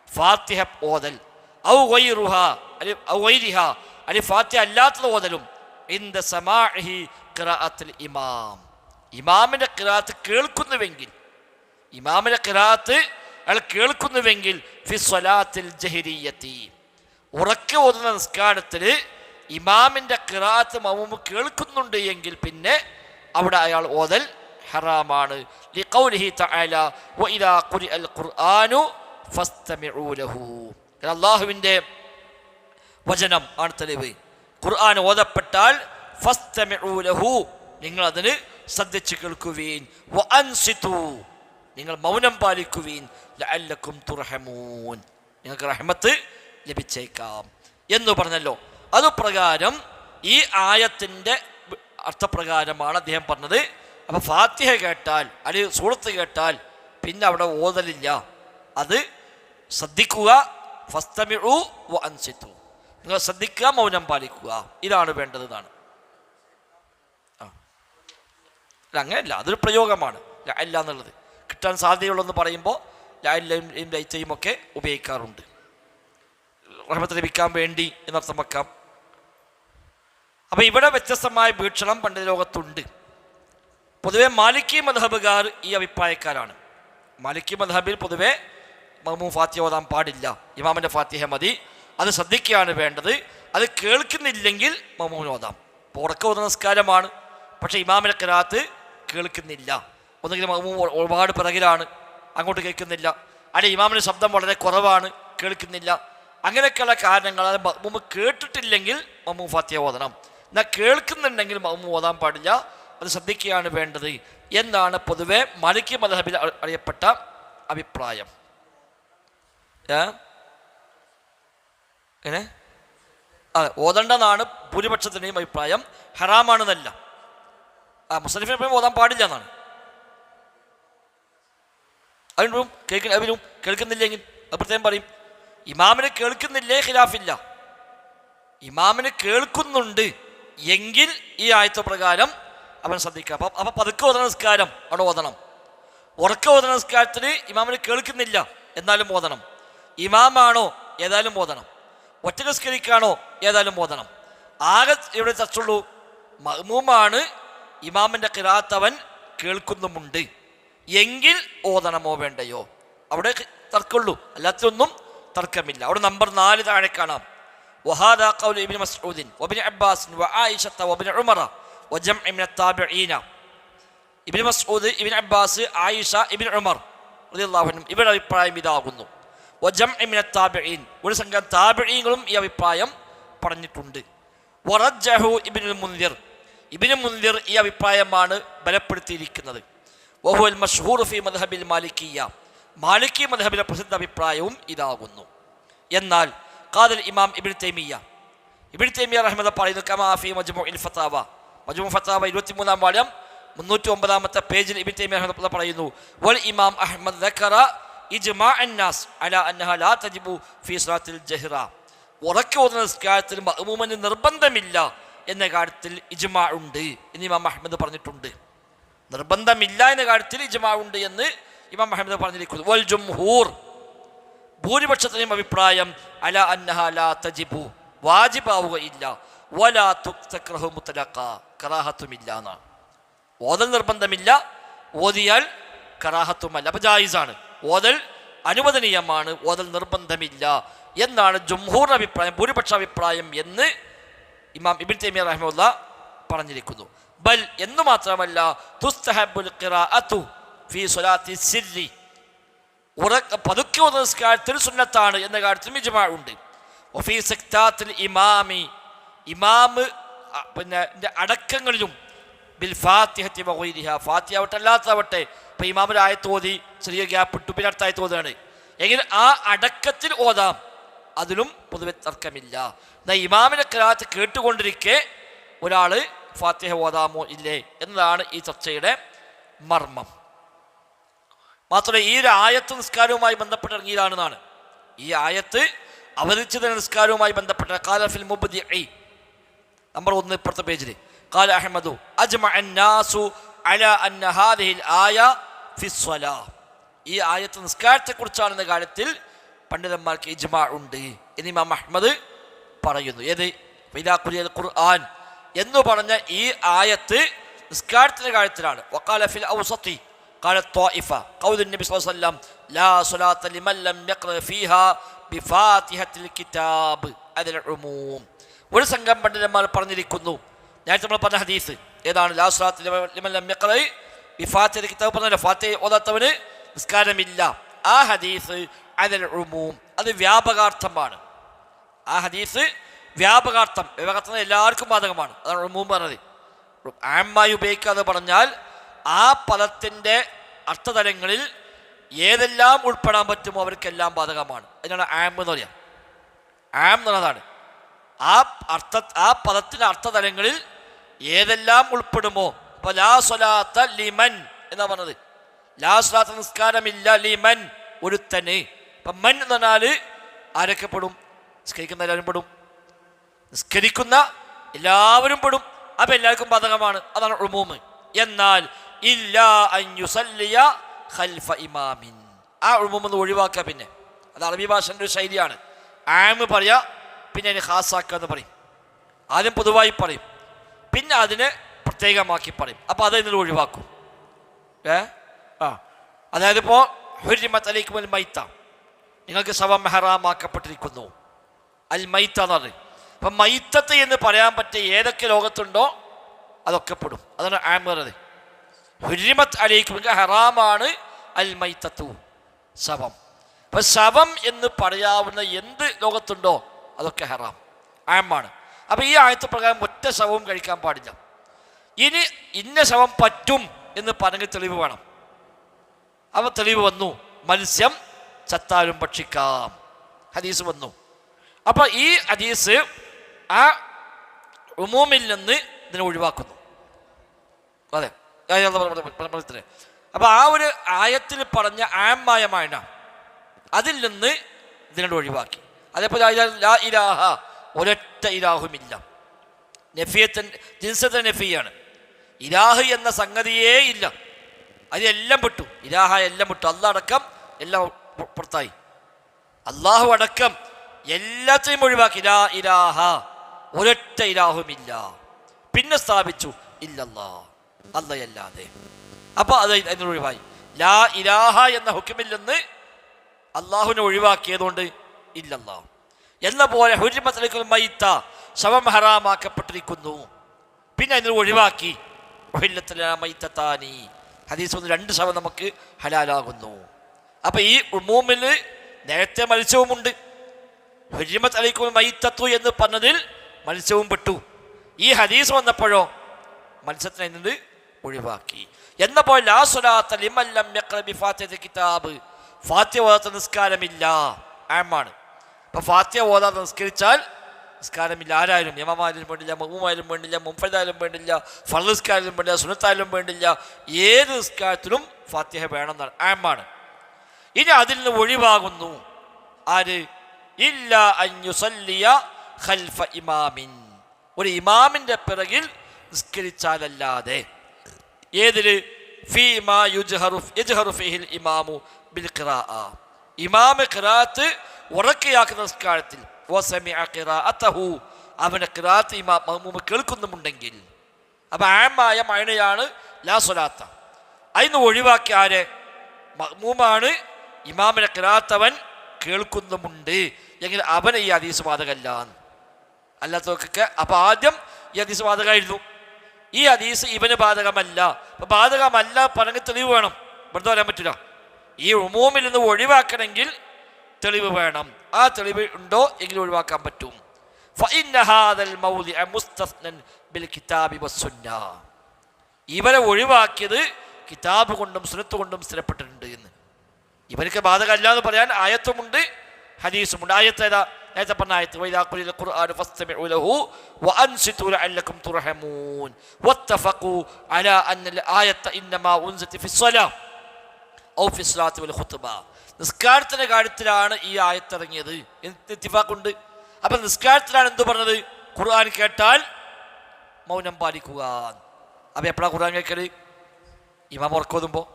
ഫാത്തിഹ ഓതൽ, ഔ ഗൈറുഹാ ഔ ഗൈരിഹാ, അല്ലെങ്കിൽ ഫാത്തിഹ അല്ലാത്തത് ഓതലും, ഇൻദ സമാഇഹി ഖിറാഅത്തുൽ ഇമാം, ഇമാമിൻ്റെ ഖിറാഅത്ത് കേൾക്കുന്നുവെങ്കിൽ, ഇമാമിൻ്റെ ഖിറാഅത്ത് അയാൾ കേൾക്കുന്നുവെങ്കിൽ ഫി സ്വലാത്തിൽ ജഹരിയ്യത്തി, ഉറക്കെ ഓതുന്ന നിസ്കാരത്തിൽ ഇമാമിൻ്റെ ഖിറാഅത്ത് മഅ്മൂം കേൾക്കുന്നുണ്ട് എങ്കിൽ പിന്നെ അവിടെ അയാൾ ഓതൽ ഹറാമാണ്. ലിഖൗലിഹി തആല വഇദാ ഖുരിഅൽ ഖുർആനു ഫസ്തമിഉ ലഹു, അല്ലാഹുവിൻ്റെ വചനം ആണ് തെളിവ്. ഖുർആൻ ഓതപ്പെട്ടാൽ ഫസ്തമിഉ ലഹു, നിങ്ങൾ അതിന് ശ്രദ്ധിച്ചു കേൾക്കുവീൻ, വഅൻസിതു നിങ്ങൾ മൗനം പാലിക്കുവീൻ, ലഅല്ലക്കും തുർഹമൂൻ നിങ്ങൾക്ക് റഹ്മത്ത് ലഭിച്ചേക്കാം എന്ന് പറഞ്ഞല്ലോ. അതുപ്രകാരം ഈ ആയത്തിൻ്റെ അർത്ഥപ്രകാരമാണ് അദ്ദേഹം പറഞ്ഞത്. അപ്പം ഫാത്തിഹ കേട്ടാൽ അല്ലെങ്കിൽ സൂറത്ത് കേട്ടാൽ പിന്നെ അവിടെ ഓതലില്ല, അത് ശ്രദ്ധിക്കുക. ഫസ്തമിഉ വഅൻസിതു നിങ്ങൾ ശ്രദ്ധിക്കുക, മൗനം പാലിക്കുക, ഇതാണ് വേണ്ടത് എന്നാണ്. അങ്ങനെയല്ല, അതൊരു പ്രയോഗമാണ് ലഅല്ല എന്നുള്ളത്. കിട്ടാൻ സാധ്യതയുള്ളതെന്ന് പറയുമ്പോൾ ലഅല്ലയും ലൈറ്റയും ഒക്കെ ഉപയോഗിക്കാറുണ്ട്. റഹ്മത്ത് ലഭിക്കാൻ വേണ്ടി എന്നർത്ഥം വെക്കാം. അപ്പം ഇവിടെ വ്യത്യസ്തമായ വീക്ഷണം പണ്ഡിത ലോകത്തുണ്ട്. പൊതുവെ മാലിക്കി മദ്ഹബുകാർ ഈ അഭിപ്രായക്കാരാണ്. മാലിക്കി മദ്ഹബിൽ പൊതുവെ മഅ്മൂം ഫാത്തിഹ ഓതാൻ പാടില്ല, ഇമാമിൻ്റെ ഫാത്തിഹ മതി, അത് ശ്രദ്ധിക്കുകയാണ് വേണ്ടത്. അത് കേൾക്കുന്നില്ലെങ്കിൽ മഅ്മൂമിന് ഓതാം. ഇപ്പോൾ ഉറക്കം ഓതുന്ന നിസ്കാരമാണ്, പക്ഷേ ഇമാമിൻ്റെ ഖിറാഅത്ത് കേൾക്കുന്നില്ല. ഒന്നുകിൽ മഅ്മൂം ഒരുപാട് പിറകിലാണ്, അങ്ങോട്ട് കേൾക്കുന്നില്ല, അല്ലെങ്കിൽ ഇമാമിൻ്റെ ശബ്ദം വളരെ കുറവാണ്, കേൾക്കുന്നില്ല. അങ്ങനെയൊക്കെയുള്ള കാരണങ്ങൾ അത് മഅ്മൂം കേട്ടിട്ടില്ലെങ്കിൽ മഅ്മൂം ഫാത്തിഹ ഓതണം. എന്നാൽ കേൾക്കുന്നുണ്ടെങ്കിൽ മഅ്മൂം ഓതാൻ പാടില്ല, അത് ശ്രദ്ധിക്കുകയാണ് വേണ്ടത് എന്നാണ് പൊതുവെ മാലിക്കി മദ്ഹബിൽ അറിയപ്പെട്ട അഭിപ്രായം. എങ്ങനെ ഓതണ്ടെന്നാണ് ഭൂരിപക്ഷത്തിൻ്റെയും അഭിപ്രായം. ഹറാമാണെന്നല്ല, മുസ്ലിഫിനെ അഭിപ്രായം ഓതാൻ പാടില്ല എന്നാണ്. അതിനും കേൾക്കുന്നില്ലെങ്കിൽ അത് പ്രത്യേകം പറയും. ഇമാമിന് കേൾക്കുന്നില്ലേ ഖിലാഫില്ല, ഇമാമിന് കേൾക്കുന്നുണ്ട് എങ്കിൽ ഈ ആയത്ത് പ്രകാരം അവൻ ശ്രദ്ധിക്കുക. അപ്പം പതുക്കെ ഓതണ നിസ്കാരം അവിടെ ഓതണം. ഉറക്ക ഓതണ നിസ്കാരത്തിന് ഇമാമിന് കേൾക്കുന്നില്ല എന്നാലും ഓതണം. ഇമാമാണോ ഏതായാലും ഓതണം, ഒറ്റ നിസ്കരിക്കാണോ ഏതായാലും ഓതണം. ആകെ ഇവിടെ ചർച്ചുള്ളൂ, മഅ്മൂമാണ്, ഇമാമിൻ്റെ ഖിറാഅത്ത് അവൻ കേൾക്കുന്നുമുണ്ട് എങ്കിൽ ഓതണമോ വേണ്ടയോ, അവിടെ തർക്കമുള്ളൂ, അല്ലാത്തൊന്നും തർക്കമില്ല. അവിടെ നമ്പർ 4 താഴെ കാണാം. വഹാദാ ഖൗലു ഇബ്നു മസ്ഊദിൻ വഇബ്നു അബ്ബാസ് വആയിഷത വഇബ്നു ഉമറ വജംഇ മിന താബിഈന. ഇബ്നു മസ്ഊദ്, ഇബ്നു അബ്ബാസ്, ആയിഷ, ഇബ്നു ഉമർ റളിയല്ലാഹു അൻഹും ഇവരുടെ അഭിപ്രായം ഇതാകുന്നു. വജംഇ മിന താബിഈൻ ഒരു സംഘം താബിഈങ്ങളും ഈ അഭിപ്രായം പറഞ്ഞിട്ടുണ്ട്. വറജ്ജഹു ഇബ്നുൽ മുൻദിർ ഇബ്നു മുൻദിർ ഈ അഭിപ്രായമാണ് ബലപ്പെടുത്തിയിരിക്കുന്നത്. വഹുവൽ മശ്ഹൂർ ഫി മദ്ഹബിൽ മാലിക്കിയ്യ മാലിക്കി മദ്ഹബിലെ പ്രസിദ്ധ അഭിപ്രായവും ഇതാകുന്നു. എന്നാൽ ഖാദൽ ഇമാം ഇബ്നു തൈമിയ്യ റഹ്മത്തുള്ളാഹി പറയുന്നു, കമാ ഫി മജ്മുഉൽ ഫതാവ മജ്മു ഫതാവ 23-ാം വാള്യം 309-ാമത്തെ പേജിൽ ഇബ്നു തൈമിയ്യ റഹ്മത്തുള്ളാഹി പറയുന്നു, വൽ ഇമാം അഹ്മദ് ദക്കറ ഇജ്മാഅൻ നാസ് അലാ അന്നഹ ലാ തജിബു ഫി സ്വലാത്തിൽ ജഹ്റ. ഉറക്ക ഓതുന്ന നിസ്കാരത്തിൽ മഅ്മൂമിന് നിർബന്ധമില്ല എന്ന കാര്യത്തിൽ ഇജ്മാ ഉണ്ട് എന്ന് ഇമാം അഹ്മദ് പറഞ്ഞിട്ടുണ്ട്. നിർബന്ധമില്ല എന്ന കാര്യത്തിൽ ഇജ്മാ ഉണ്ട് എന്ന് ഇമാം അഹ്മദ് പറഞ്ഞിരിക്കുന്നു. വൽ ജംഹൂർ ഭൂരിപക്ഷത്തിനും അഭിപ്രായം അലാ അന്നഹ ലാ തജിബു വാജിബാവുകയില്ല, വലാ തുക്തക്റഹു മുത്ലഖ കറാഹത്തുമില്ല എന്നാണ്. ഓതൽ നിർബന്ധമില്ല, ഓതിയാൽ കറാഹത്തുമല്ല, അപ്പോൾ ജായിസാണ്. ഓതൽ അനുവദനീയമാണ്, ഓതൽ നിർബന്ധമില്ല എന്നാണ് ജംഹൂർ അഭിപ്രായം, ഭൂരിപക്ഷ അഭിപ്രായം എന്ന് ഇമാം ഇബ്നു തൈമിയ്യ റഹിമഹുല്ലാഹ് പറഞ്ഞിരിക്കുന്നു. ബൽ എന്ന് മാത്രമല്ല, തുസ്തഹബ്ബുൽ ഖിറാഅതു ഫീ സ്വലാത്തി സിർരി പതുക്കെ ഓതുന്ന നിസ്കാരത്തിൽ സുന്നത്താണ് എന്ന കാര്യത്തിലും ഇജ്മാ ഉണ്ട്. വഫീ സക്താത്തിൽ ഇമാമി ഇമാമ് പിന്നെ അടക്കങ്ങളിലും ബിൽ ഫാത്തിഹത്തി വഗൈരിഹ ഫാത്തിഹ ആവട്ടെ അല്ലാത്തവട്ടെ, ഇപ്പം ഇമാമിൻ്റെ ആയത്ത് ഓതി ചെറിയ ഗ്യാപ്പ് ഇട്ടു പിന്നെ അടുത്ത ആയത്ത് ഓതുകയാണ് എങ്കിൽ ആ അടക്കത്തിൽ ഓതാം, അതിലും പൊതുവെ തർക്കമില്ല. എന്നാൽ ഇമാമിൻ്റെ ഖിറാഅത്ത് കേട്ടുകൊണ്ടിരിക്കെ ഒരാൾ ഫാത്തിഹ ഓതാമോ ഇല്ലേ എന്നതാണ് ഈ ചർച്ചയുടെ മർമ്മം. മാത്രമല്ല ഈ ഒരു ആയത്ത് നിസ്കാരവുമായി ബന്ധപ്പെട്ട് ഇറങ്ങിയതാണെന്നാണ്. ഈ ആയത്ത് അവതരിച്ചത് നിസ്കാരവുമായി ബന്ധപ്പെട്ട ഖാല ഫിൽ മുബ്ദിഇ നമ്പർ 1 ഇപ്പുറത്തെ പേജിൽ ഖാല അഹ്മദു അജ്മഅൻ നാസു അലാ അന്ന ഹാദിഹിൽ ആയ ഫി സ്വലാ. ഈ ആയത്ത് നിസ്കാരത്തെക്കുറിച്ചാണെന്ന കാര്യത്തിൽ പണ്ഡിതന്മാർക്ക് ഇജ്മാ ഉണ്ട് എന്ന് ഇമാം അഹ്മദ് പറയുന്നു. ഏത് ഇദാ ഖുരിഅൽ ഖുർആൻ എന്ന് പറഞ്ഞ ഈ ആയത്ത് നിസ്കാരത്തിൻ്റെ കാര്യത്തിലാണ്. വഖാല ഫിൽ ഔസതി ഖാല ത്വായിഫ ഖൗലുൻ നബി സ്വല്ലല്ലാഹു അലൈഹി വസല്ലം ലാ സ്വലാത്ത ലിമൻ ലം യഖ്റ ഫീഹാ ബിഫാത്തിഹത്തിൽ കിതാബ് അതിൽ ഉമൂം. ഒരു സംഘം പണ്ഡിതന്മാർ പറഞ്ഞിരിക്കുന്നു, നേരത്തെ നമ്മൾ പറഞ്ഞ ഹദീസ് ഏതാണ്, ലാ സ്വലാത്ത ലിമൻ ലം യഖ്റ ബിഫാത്തിഹത്തിൽ കിതാബ് പറഞ്ഞ ഫാത്തിഹ ഓതാത്തവന് നിസ്കാരമില്ല. ആ ഹദീസ് അതിൽ ഉമൂം, അത് വ്യാപകാർത്ഥമാണ്. ആ ഹദീസ് വ്യാപകാർത്ഥം എല്ലാവർക്കും ബാധകമാണ്. അതാണ് ഉമൂം പറഞ്ഞത്. ആമായി ഉപയോഗിക്കാതെ പറഞ്ഞാൽ ആ പദത്തിൻ്റെ അർത്ഥതലങ്ങളിൽ ഏതെല്ലാം ഉൾപ്പെടാൻ പറ്റുമോ അവർക്കെല്ലാം ബാധകമാണ്. അതിനാണ് ആം എന്ന് പറയാം. ആം എന്നുള്ളതാണ് ആ പദത്തിൻ്റെ അർത്ഥതലങ്ങളിൽ ഏതെല്ലാം ഉൾപ്പെടുമോ. ഇപ്പൊ ലാ സ്വലാത്ത ലിമൻ എന്നാ പറഞ്ഞത്. ലാ സ്വലാത്ത നിസ്കാരമില്ല ലിമൻ ഒരുത്തന്. ഇപ്പൊ മൻ എന്ന് പറഞ്ഞാൽ ആരൊക്കെ പെടും? നിസ്കരിക്കുന്ന എല്ലാവരും പെടും, നിസ്കരിക്കുന്ന എല്ലാവരും പെടും. അപ്പൊ എല്ലാവർക്കും ബാധകമാണ്. അതാണ് ഉമൂമ്. എന്നാൽ ഇല്ലാ അൻ യുസല്ലിയ ഖൽഫ ഇമാമിൻ, ആ ഉമൂമെന്ന് ഒഴിവാക്കുക. പിന്നെ അത് അറബി ഭാഷൻ്റെ ഒരു ശൈലിയാണ്. ആമ് പറയാ, പിന്നെ അതിന് ഖാസാക്കുക എന്ന് പറയും. ആദ്യം പൊതുവായി പറയും, പിന്നെ അതിനെ പ്രത്യേകമാക്കി പറയും. അപ്പോൾ അത് ഇതിൽ ഒഴിവാക്കും. അതായത് ഇപ്പോൾ ഹുരിമത്ത് അലൈക്കും അൽ മൈത്ത, നിങ്ങൾക്ക് ശവം ഹറാമാക്കപ്പെട്ടിരിക്കുന്നു. അൽ മൈത്ത എന്ന് പറയും. അപ്പം മൈത്തത്ത് എന്ന് പറയാൻ പറ്റിയ ഏതൊക്കെ ലോകത്തുണ്ടോ അതൊക്കെ പെടും. അതാണ് ആം പറയുന്നത്. ഹുരിമത്ത് അലൈക്കും ഹറാമാണ് അൽ മൈത്തത്തു, ശവം. അപ്പം ശവം എന്ന് പറയാവുന്ന എന്ത് ലോകത്തുണ്ടോ അതൊക്കെ ഹറാം, ആമാണ്. അപ്പം ഈ ആയത്ത് പ്രകാരം ഒറ്റ ശവവും കഴിക്കാൻ പാടില്ല. ഇനി ഇന്ന ശവം പറ്റും എന്ന് പറഞ്ഞ് തെളിവ് വേണം. അപ്പോൾ തെളിവ് വന്നു, മത്സ്യം ചത്താലും ഭക്ഷിക്കാം, ഹദീസ് വന്നു. അപ്പോൾ ഈ ഹദീസ് ആ ഉമൂമിൽ നിന്ന് ഇതിനെ ഒഴിവാക്കുന്നു. അതെ, അപ്പോൾ ആ ഒരു ആയത്തിൽ പറഞ്ഞ ആമായ മായന അതിൽ നിന്ന് ഇതിനോട് ഒഴിവാക്കി. അതേപോലെ ലാ ഇലാഹ, ഒരൊറ്റ ഇലാഹുമില്ല. ജിൻസത്തെ നഫിയാണ്. ഇലാഹ് എന്ന സംഗതിയേ ഇല്ല, അതെല്ലാം വിട്ടു. ഇലാഹ എല്ലാം വിട്ടു. അള്ളാഹ് അടക്കം എല്ലാം പുറത്തായി. അള്ളാഹു അടക്കം എല്ലാத்தைയും ഒഴിവാക്കി. ലാ ഇലാഹ, ഒരൊറ്റ ഇലാഹുമില്ല. പിന്നെ സ്ഥാപിച്ചു ഇല്ലല്ലാ, അല്ലാതെ. അപ്പോൾ അത് അതിന് ഒഴിവായി. ലാ ഇലാഹ എന്ന ഹുക്മിൽ നിന്ന് അള്ളാഹുവിനെ ഒഴിവാക്കിയതുകൊണ്ട് ഇല്ലല്ലാ. എന്ന പോലെ ഹുരിമത്ത് അലൈക്കും മൈത്ത, ശവം ഹറാമാക്കപ്പെട്ടിരിക്കുന്നു. പിന്നെ അതിന് ഒഴിവാക്കി മൈത്തത്താനി, ഹദീസ് ഒന്ന് 2 ശവം നമുക്ക് ഹലാലാകുന്നു. അപ്പം ഈ ഉമൂമിൽ നേരത്തെ മത്സ്യവുമുണ്ട്. ഹുരിമത്ത് അലൈക്കും മൈത്തത്തു എന്ന് പറഞ്ഞതിൽ മത്സ്യവും പെട്ടു. ഈ ഹദീസ് വന്നപ്പോഴോ മത്സ്യത്തിനെ നിന്ന് ഒഴിവാക്കി. എന്നപ്പോൾ ലാ സ്വലാത്ത ലിമൻ ലം യഖ്റ ബിഫാത്തിഹത്തിൽ കിതാബ്, ഫാത്തിഹ ഓതാത്ത നിസ്കാരമില്ല, ആമാണ്. അപ്പം ഫാത്തിഹ ഓതാതെ നിസ്കരിച്ചാൽ നിസ്കാരമില്ല. ആരായാലും, ഇമാമായാലും വേണ്ടില്ല, മഅ്മൂമായാലും വേണ്ടില്ല, മുൻഫരിദായാലും വേണ്ടില്ല, ഫർള് നിസ്കാരത്തിലും വേണ്ടില്ല, സുന്നത്തായാലും വേണ്ടില്ല, ഏത് നിസ്കാരത്തിലും ഫാത്തിഹ വേണമെന്നാണ്, ആമാണ്. ഇനി അതിൽ നിന്ന് ഒഴിവാകുന്നു ആര്? ഇല്ല അൻ യുസല്ലിയ ഖൽഫ ഇമാമിൻ, ഒരു ഇമാമിൻ്റെ പിറകിൽ നിസ്കരിച്ചാലല്ലാതെ. ഏതില്? ഫീമാ യജ്ഹറു ഫീഹിൽ ഇമാമു ബിൽ ഖിറാഅ, ഇമാം ഖിറാഅത്ത് ഉറക്കെയാക്കുന്ന നിസ്കാരത്തിൽ വസമിഅ ഖിറാഅതഹു, അവന്റെ ഖിറാഅത്ത് ഇമാം മഅ്മൂം കേൾക്കുന്നുമുണ്ടെങ്കിൽ. അപ്പം ആമായ മഅനയാണ് ലാ സ്വലാത്ത. അതിന് ഒഴിവാക്കി ആരെ? മഅ്മൂമാണ്. ഇമാമിന്റെ ഖിറാഅത്ത് അവൻ കേൾക്കുന്നുമുണ്ട് എങ്കിൽ അവന് ഈ ഹദീസ് ബാധകമല്ല. അല്ലാത്തവർക്കൊക്കെ അപ്പം ആദ്യം ഈ ഹദീസ് ബാധകമായിരുന്നു. ഈ ഹദീസ് ഇവന് ബാധകമല്ല. അപ്പം ബാധകമല്ല പറഞ്ഞ തെളിവ് വേണം. വെറുതെ പറയാൻ പറ്റില്ല. ഈ ഉമൂമിൽ നിന്ന് ഒഴിവാക്കണമെങ്കിൽ തെളിവ് വേണം. ആ തെളിവ് ഉണ്ടോ എങ്കിലും ഒഴിവാക്കാൻ പറ്റും. ഇവരെ ഒഴിവാക്കിയത് കിതാബ് കൊണ്ടും സുന്നത്ത് കൊണ്ടും സ്ഥിരപ്പെട്ടിട്ടുണ്ട് എന്ന്. ഇവർക്ക് ബാധകമല്ല എന്ന് പറയാൻ ആയത്തുമുണ്ട്, ഹദീസുമുണ്ട്. ആയത്ത് ഏതാ? നേരത്തെ പറഞ്ഞ ആയത്ത് വഇദാ ഖുരിഅൽ ഖുർആനു ഫസ്തമിഉ ലഹു വഅൻസിതു ലഅല്ലകും തുർഹമൂൻ വത്തഫഖു അലാ അന്നൽ ആയത ഇന്നമാ ഉൻസിത ഫിസ്സലാ ഔ ഫിസ്സലാത്തി വൽ ഖുത്ബ. നിസ്കാരത്തിൻ്റെ കാര്യത്തിലാണ് ഈ ആയത്തിറങ്ങിയത്, ഇത്തിഫാഖുണ്ട്. അപ്പം നിസ്കാരത്തിലാണ് എന്ത് പറഞ്ഞത്? ഖുർആൻ കേട്ടാൽ മൗനം പാലിക്കുക. അപ്പം എപ്പോഴാണ് ഖുർആൻ കേൾക്കല്? ഇമാം ഉറക്കോതുമ്പോൾ.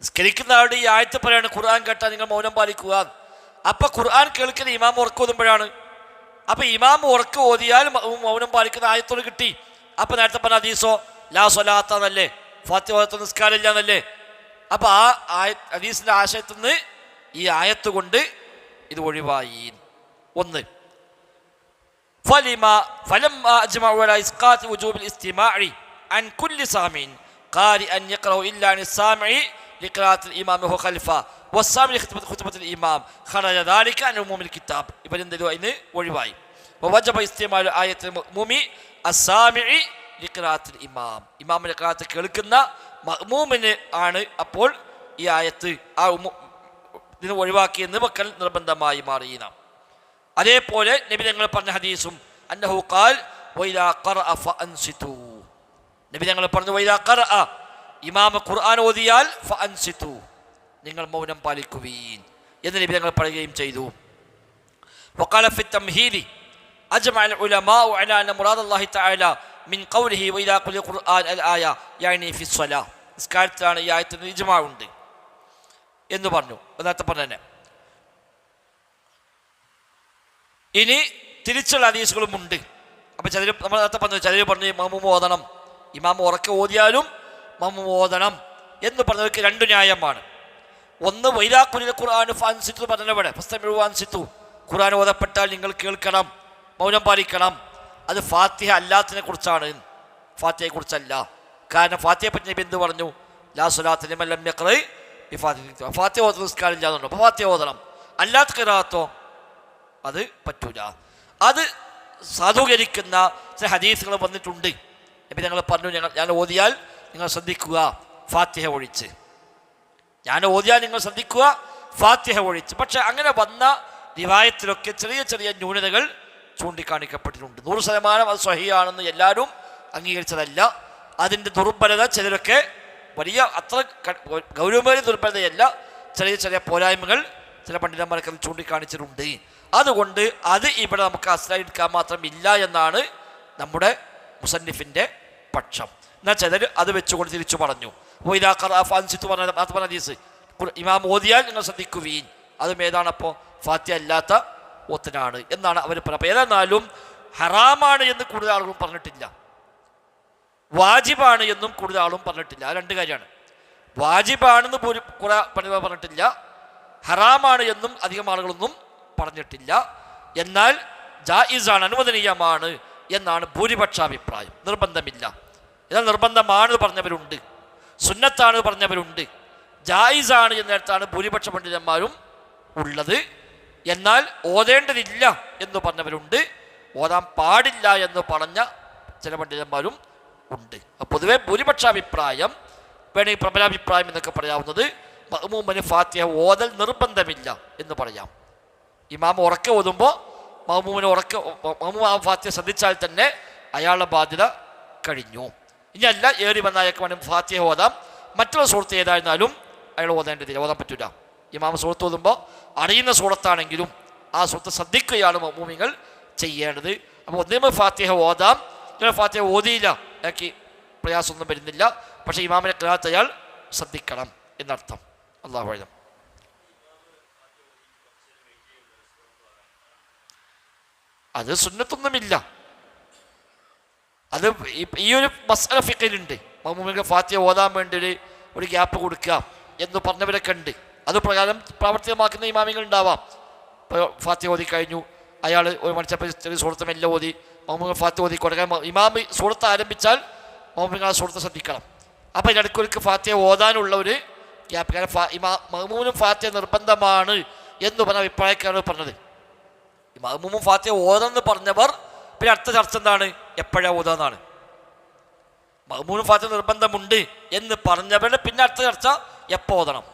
നിസ്കരിക്കുന്ന ആളുടെ ഈ ആയത്ത് പറയാണ് ഖുർആൻ കേട്ടാൽ നിങ്ങൾ മൗനം പാലിക്കുക. അപ്പം ഖുർആൻ കേൾക്കുന്ന ഇമാം ഉറക്കോതുമ്പോഴാണ്. അപ്പം ഇമാം ഉറക്കം ഓതിയാൽ മൗനം പാലിക്കുന്ന ആയത്തോട് കിട്ടി. അപ്പം നേരത്തെ പറഞ്ഞ ഹദീസോ ലാ സ്വലാത്ത എന്നല്ലേ, ഫാത്തിഹ ഓതാത്ത നിസ്കാരമില്ല എന്നല്ലേ. അപ്പം ആ ഹദീസിൻ്റെ ആശയത്തിൽ നിന്ന് ഈ ആയത്ത് കൊണ്ട് ഇത് ഒഴിവായി. ഒന്ന്, فلما أجمعوا على إسقاط وجوب الاستماع عن كل سامع قارئا يقرأ إلا عن السامع لقراءة الإمام وهو خلفه والسامع لخطبة الإمام خرج ذلك عن عموم الكتاب. ഇവൻ എന്തെങ്കിലും അതിന് ഒഴിവായി. ووجب استعمال آية المؤمن السامع ലിഖിറാത്തിൽ ഇമാം, ഇമാമിന്റെ ഖിറാഅത്ത് കേൾക്കുന്ന മഅ്മൂമിന് ആണ് അപ്പോൾ ഈ ആയത്ത് ഇതിന് ഒഴിവാക്കിയെന്ന് വെക്കൽ നിർബന്ധമായി മാറിയ. അതേപോലെ നബി തങ്ങൾ പറഞ്ഞ ഹദീസും അന്നഹു ഖാൽ വഇദാ ഖറഅ ഫഅൻസിതു, നബി തങ്ങൾ പറഞ്ഞു വഇദാ ഖറഅ, ഇമാം ഖുർആൻ ഓതിയാൽ ഫഅൻസിതു, നിങ്ങൾ മൗനം പാലിക്കുവീൻ എന്ന് നബി തങ്ങൾ പറയുകയും ചെയ്തു. വഖാല ഫി തംഹീദി അജ്മഅ അൽ ഉലമാഉ അലാ അന്ന മുറാദ അല്ലാഹി തആല മിൻ ഖൗലിഹി വഇദാ ഖുലിയ ഖുർആൻ അൽ ആയ യഅനി ഫി സ്വലാ, നിസ്കാരത്തിലാണ് ഈ ആയത്തിന് ഇജ്മാ ഉണ്ട് എന്ന് പറഞ്ഞു. നേരത്തെ പറഞ്ഞു തന്നെ. ഇനി തിരിച്ചുള്ള ഹദീസുകളും ഉണ്ട്. അപ്പം ചിലർ നമ്മൾ നേരത്തെ പറഞ്ഞു, ചിലർ പറഞ്ഞു മഅ്മൂം ഓതണം, ഇമാം ഉറക്കെ ഓതിയാലും മഅ്മൂം ഓതണം എന്ന് പറഞ്ഞവർക്ക് രണ്ട് ന്യായമാണ്. ഒന്ന് വഇദാ ഖുലിയ ഖുർആൻ ഫഅൻസിതു പറഞ്ഞവിടെ ഫസ്തമിഉ വഅൻസിതു, ഖുർആൻ ഓതപ്പെട്ടാൽ നിങ്ങൾ കേൾക്കണം, മൗനം പാലിക്കണം. അത് ഫാത്തിഹ അല്ലാത്തതിനെ കുറിച്ചാണ്, ഫാത്തിഹയെ കുറിച്ചല്ല. കാരണം ഫാത്തിഹയെ പറ്റി നബി എന്ത് പറഞ്ഞു? ലാ സ്വലാത്ത ലിമൻ ലം യഖ്റഇ ബിഫാത്തിഹ, ഫാത്തിഹ ഓതുന്ന നിസ്കാരം ഇല്ലാന്നുണ്ടോ? അപ്പോൾ ഫാത്തിഹ ഓതണം. അല്ലാത്ത ഖിറാഅത്തോ അത് പറ്റൂല. അത് സാധൂകരിക്കുന്ന ചില ഹദീസുകൾ വന്നിട്ടുണ്ട്. നബി ഞങ്ങൾ പറഞ്ഞു, ഞാൻ ഓതിയാൽ നിങ്ങൾ ശ്രദ്ധിക്കുക ഫാത്തിഹ ഒഴിച്ച്, ഞാൻ ഓതിയാൽ നിങ്ങൾ ശ്രദ്ധിക്കുക ഫാത്തിഹ ഒഴിച്ച്. പക്ഷെ അങ്ങനെ വന്ന റിവായത്തിലൊക്കെ ചെറിയ ചെറിയ ന്യൂനതകൾ ചൂണ്ടിക്കാണിക്കപ്പെട്ടിട്ടുണ്ട്. 100% അത് സ്വഹീഹാണെന്ന് എല്ലാവരും അംഗീകരിച്ചതല്ല. അതിൻ്റെ ദുർബലത ചിലരൊക്കെ വലിയ അത്ര ഗൗരവമേറിയ ദുർബലതയല്ല, ചെറിയ ചെറിയ പോരായ്മകൾ ചില പണ്ഡിതന്മാരൊക്കെ ചൂണ്ടിക്കാണിച്ചിട്ടുണ്ട്. അതുകൊണ്ട് അത് ഇവിടെ നമുക്ക് ആശ്രയിക്കാൻ മാത്രമില്ല എന്നാണ് നമ്മുടെ മുസന്നിഫിൻ്റെ പക്ഷം. എന്നാൽ ചിലർ അത് വെച്ചുകൊണ്ട് തിരിച്ചു പറഞ്ഞു. വഇദാ ഖറഅ ഫഅൻസിതു പറഞ്ഞ ഹദീസ്, ഇമാം ഓതിയാൽ നിങ്ങൾ ശ്രദ്ധിക്കുവീൻ, അതും ഏതാണപ്പോൾ ഫാത്തിഹ അല്ലാത്ത ഓത്തിനാണ് എന്നാണ് അവർ പറയുന്നത്. ഏതായിരുന്നാലും ഹറാമാണ് എന്ന് കൂടുതൽ ആളുകളും പറഞ്ഞിട്ടില്ല, വാജിബാണ് എന്നും കൂടുതൽ ആളും പറഞ്ഞിട്ടില്ല. ആ രണ്ട് കാര്യമാണ്. വാജിബാണെന്ന് കുറെ പണ്ഡിതന്മാർ പറഞ്ഞിട്ടില്ല, ഹറാമാണ് എന്നും അധികം ആളുകളൊന്നും പറഞ്ഞിട്ടില്ല. എന്നാൽ ജായിസാണ്, അനുവദനീയമാണ് എന്നാണ് ഭൂരിപക്ഷാഭിപ്രായം. നിർബന്ധമില്ല. എന്നാൽ നിർബന്ധമാണെന്ന് പറഞ്ഞവരുണ്ട്, സുന്നത്താണ് പറഞ്ഞവരുണ്ട്, ജായിസാണ് എന്നിടത്താണ് ഭൂരിപക്ഷ പണ്ഡിതന്മാരും ഉള്ളത്. എന്നാൽ ഓതേണ്ടതില്ല എന്ന് പറഞ്ഞവരുണ്ട്, ഓതാൻ പാടില്ല എന്ന് പറഞ്ഞ ചില പണ്ഡിതന്മാരും ഉണ്ട്. പൊതുവെ ഭൂരിപക്ഷാഭിപ്രായം, വേണമെങ്കിൽ പ്രബലാഭിപ്രായം എന്നൊക്കെ പറയാവുന്നത് മഅ്മൂമിന് ഫാത്തിഹ ഓതൽ നിർബന്ധമില്ല എന്ന് പറയാം. ഇമാം ഉറക്കെ ഓതുമ്പോൾ മഅ്മൂമിന് മഅ്മൂം ആ ഫാത്തിഹ ശ്രദ്ധിച്ചാൽ തന്നെ അയാളുടെ ബാധ്യത കഴിഞ്ഞു. ഇനി അല്ല ഏറി വന്ന അയാൾക്ക് വേണമെങ്കിൽ ഫാത്തിഹ ഓതാം, മറ്റുള്ള സൂറത്ത് ഏതായിരുന്നാലും അയാൾ ഓതേണ്ടതില്ല, ഓതാൻ പറ്റില്ല. ഇമാം സൂറത്ത് ഓതുമ്പോൾ അറിയുന്ന സൂറത്താണെങ്കിലും ആ സൂറത്ത് ശ്രദ്ധിക്കുകയാണ് മഅ്മൂമിങ്ങൾ ചെയ്യേണ്ടത്. അപ്പോൾ ഒന്നേ ഫാത്തിഹ ഓതാം, ഇങ്ങനെ ഫാത്തിഹ ഓതിയില്ല എനിക്ക് പ്രയാസമൊന്നും വരുന്നില്ല, പക്ഷേ ഇമാമിനെ ഖിറാഅത്ത് അയാൾ ശ്രദ്ധിക്കണം എന്നർത്ഥം. അല്ലാഹു അഅലം. അത് സുന്നത്തൊന്നുമില്ല. അത് ഈ ഒരു മസ്അല ഫിഖിലുണ്ട്. മഅ്മൂമിന് ഫാത്തിഹ ഓതാൻ വേണ്ടി ഒരു ഗ്യാപ്പ് കൊടുക്കുക എന്ന് പറഞ്ഞവരൊക്കെ ഉണ്ട്. അത് പ്രകാരം പ്രാവർത്തികമാക്കുന്ന ഇമാമിങ്ങൾ ഉണ്ടാവാം. ഇപ്പോൾ ഫാത്തിഹ ഓതി കഴിഞ്ഞു, അയാൾ ഒരു മനുഷ്യപ്പോൾ ചെറിയ സൂറത്ത് മെല്ലെ ഓതി മഅ്മൂമിന് ഫാത്തിഹ ഓതി കൊടുക്കാൻ, ഇമാമി സൂറത്ത് ആരംഭിച്ചാൽ മഅ്മൂമിന് ആ സൂറത്ത് ശ്രദ്ധിക്കണം. അപ്പോൾ ഇടയ്ക്കൊരുക്ക് ഫാത്തിഹ ഓതാനുള്ള ഒരു ഗ്യാപ്പ്. കാരണം മഅ്മൂമിനും ഫാത്തിഹ നിർബന്ധമാണ് എന്ന് പറഞ്ഞ അഭിപ്രായക്കാരാണ് പറഞ്ഞത്. മഅ്മൂമും ഫാത്തിഹ ഓതെന്ന് പറഞ്ഞവർ പിന്നെ അടുത്ത ചർച്ച എന്താണ്? എപ്പോഴാണ് ഓതാന്നാണ്. മഅ്മൂമും ഫാത്തിഹ നിർബന്ധമുണ്ട് എന്ന് പറഞ്ഞവരുടെ പിന്നെ അടുത്ത ചർച്ച എപ്പോൾ ഓതണം.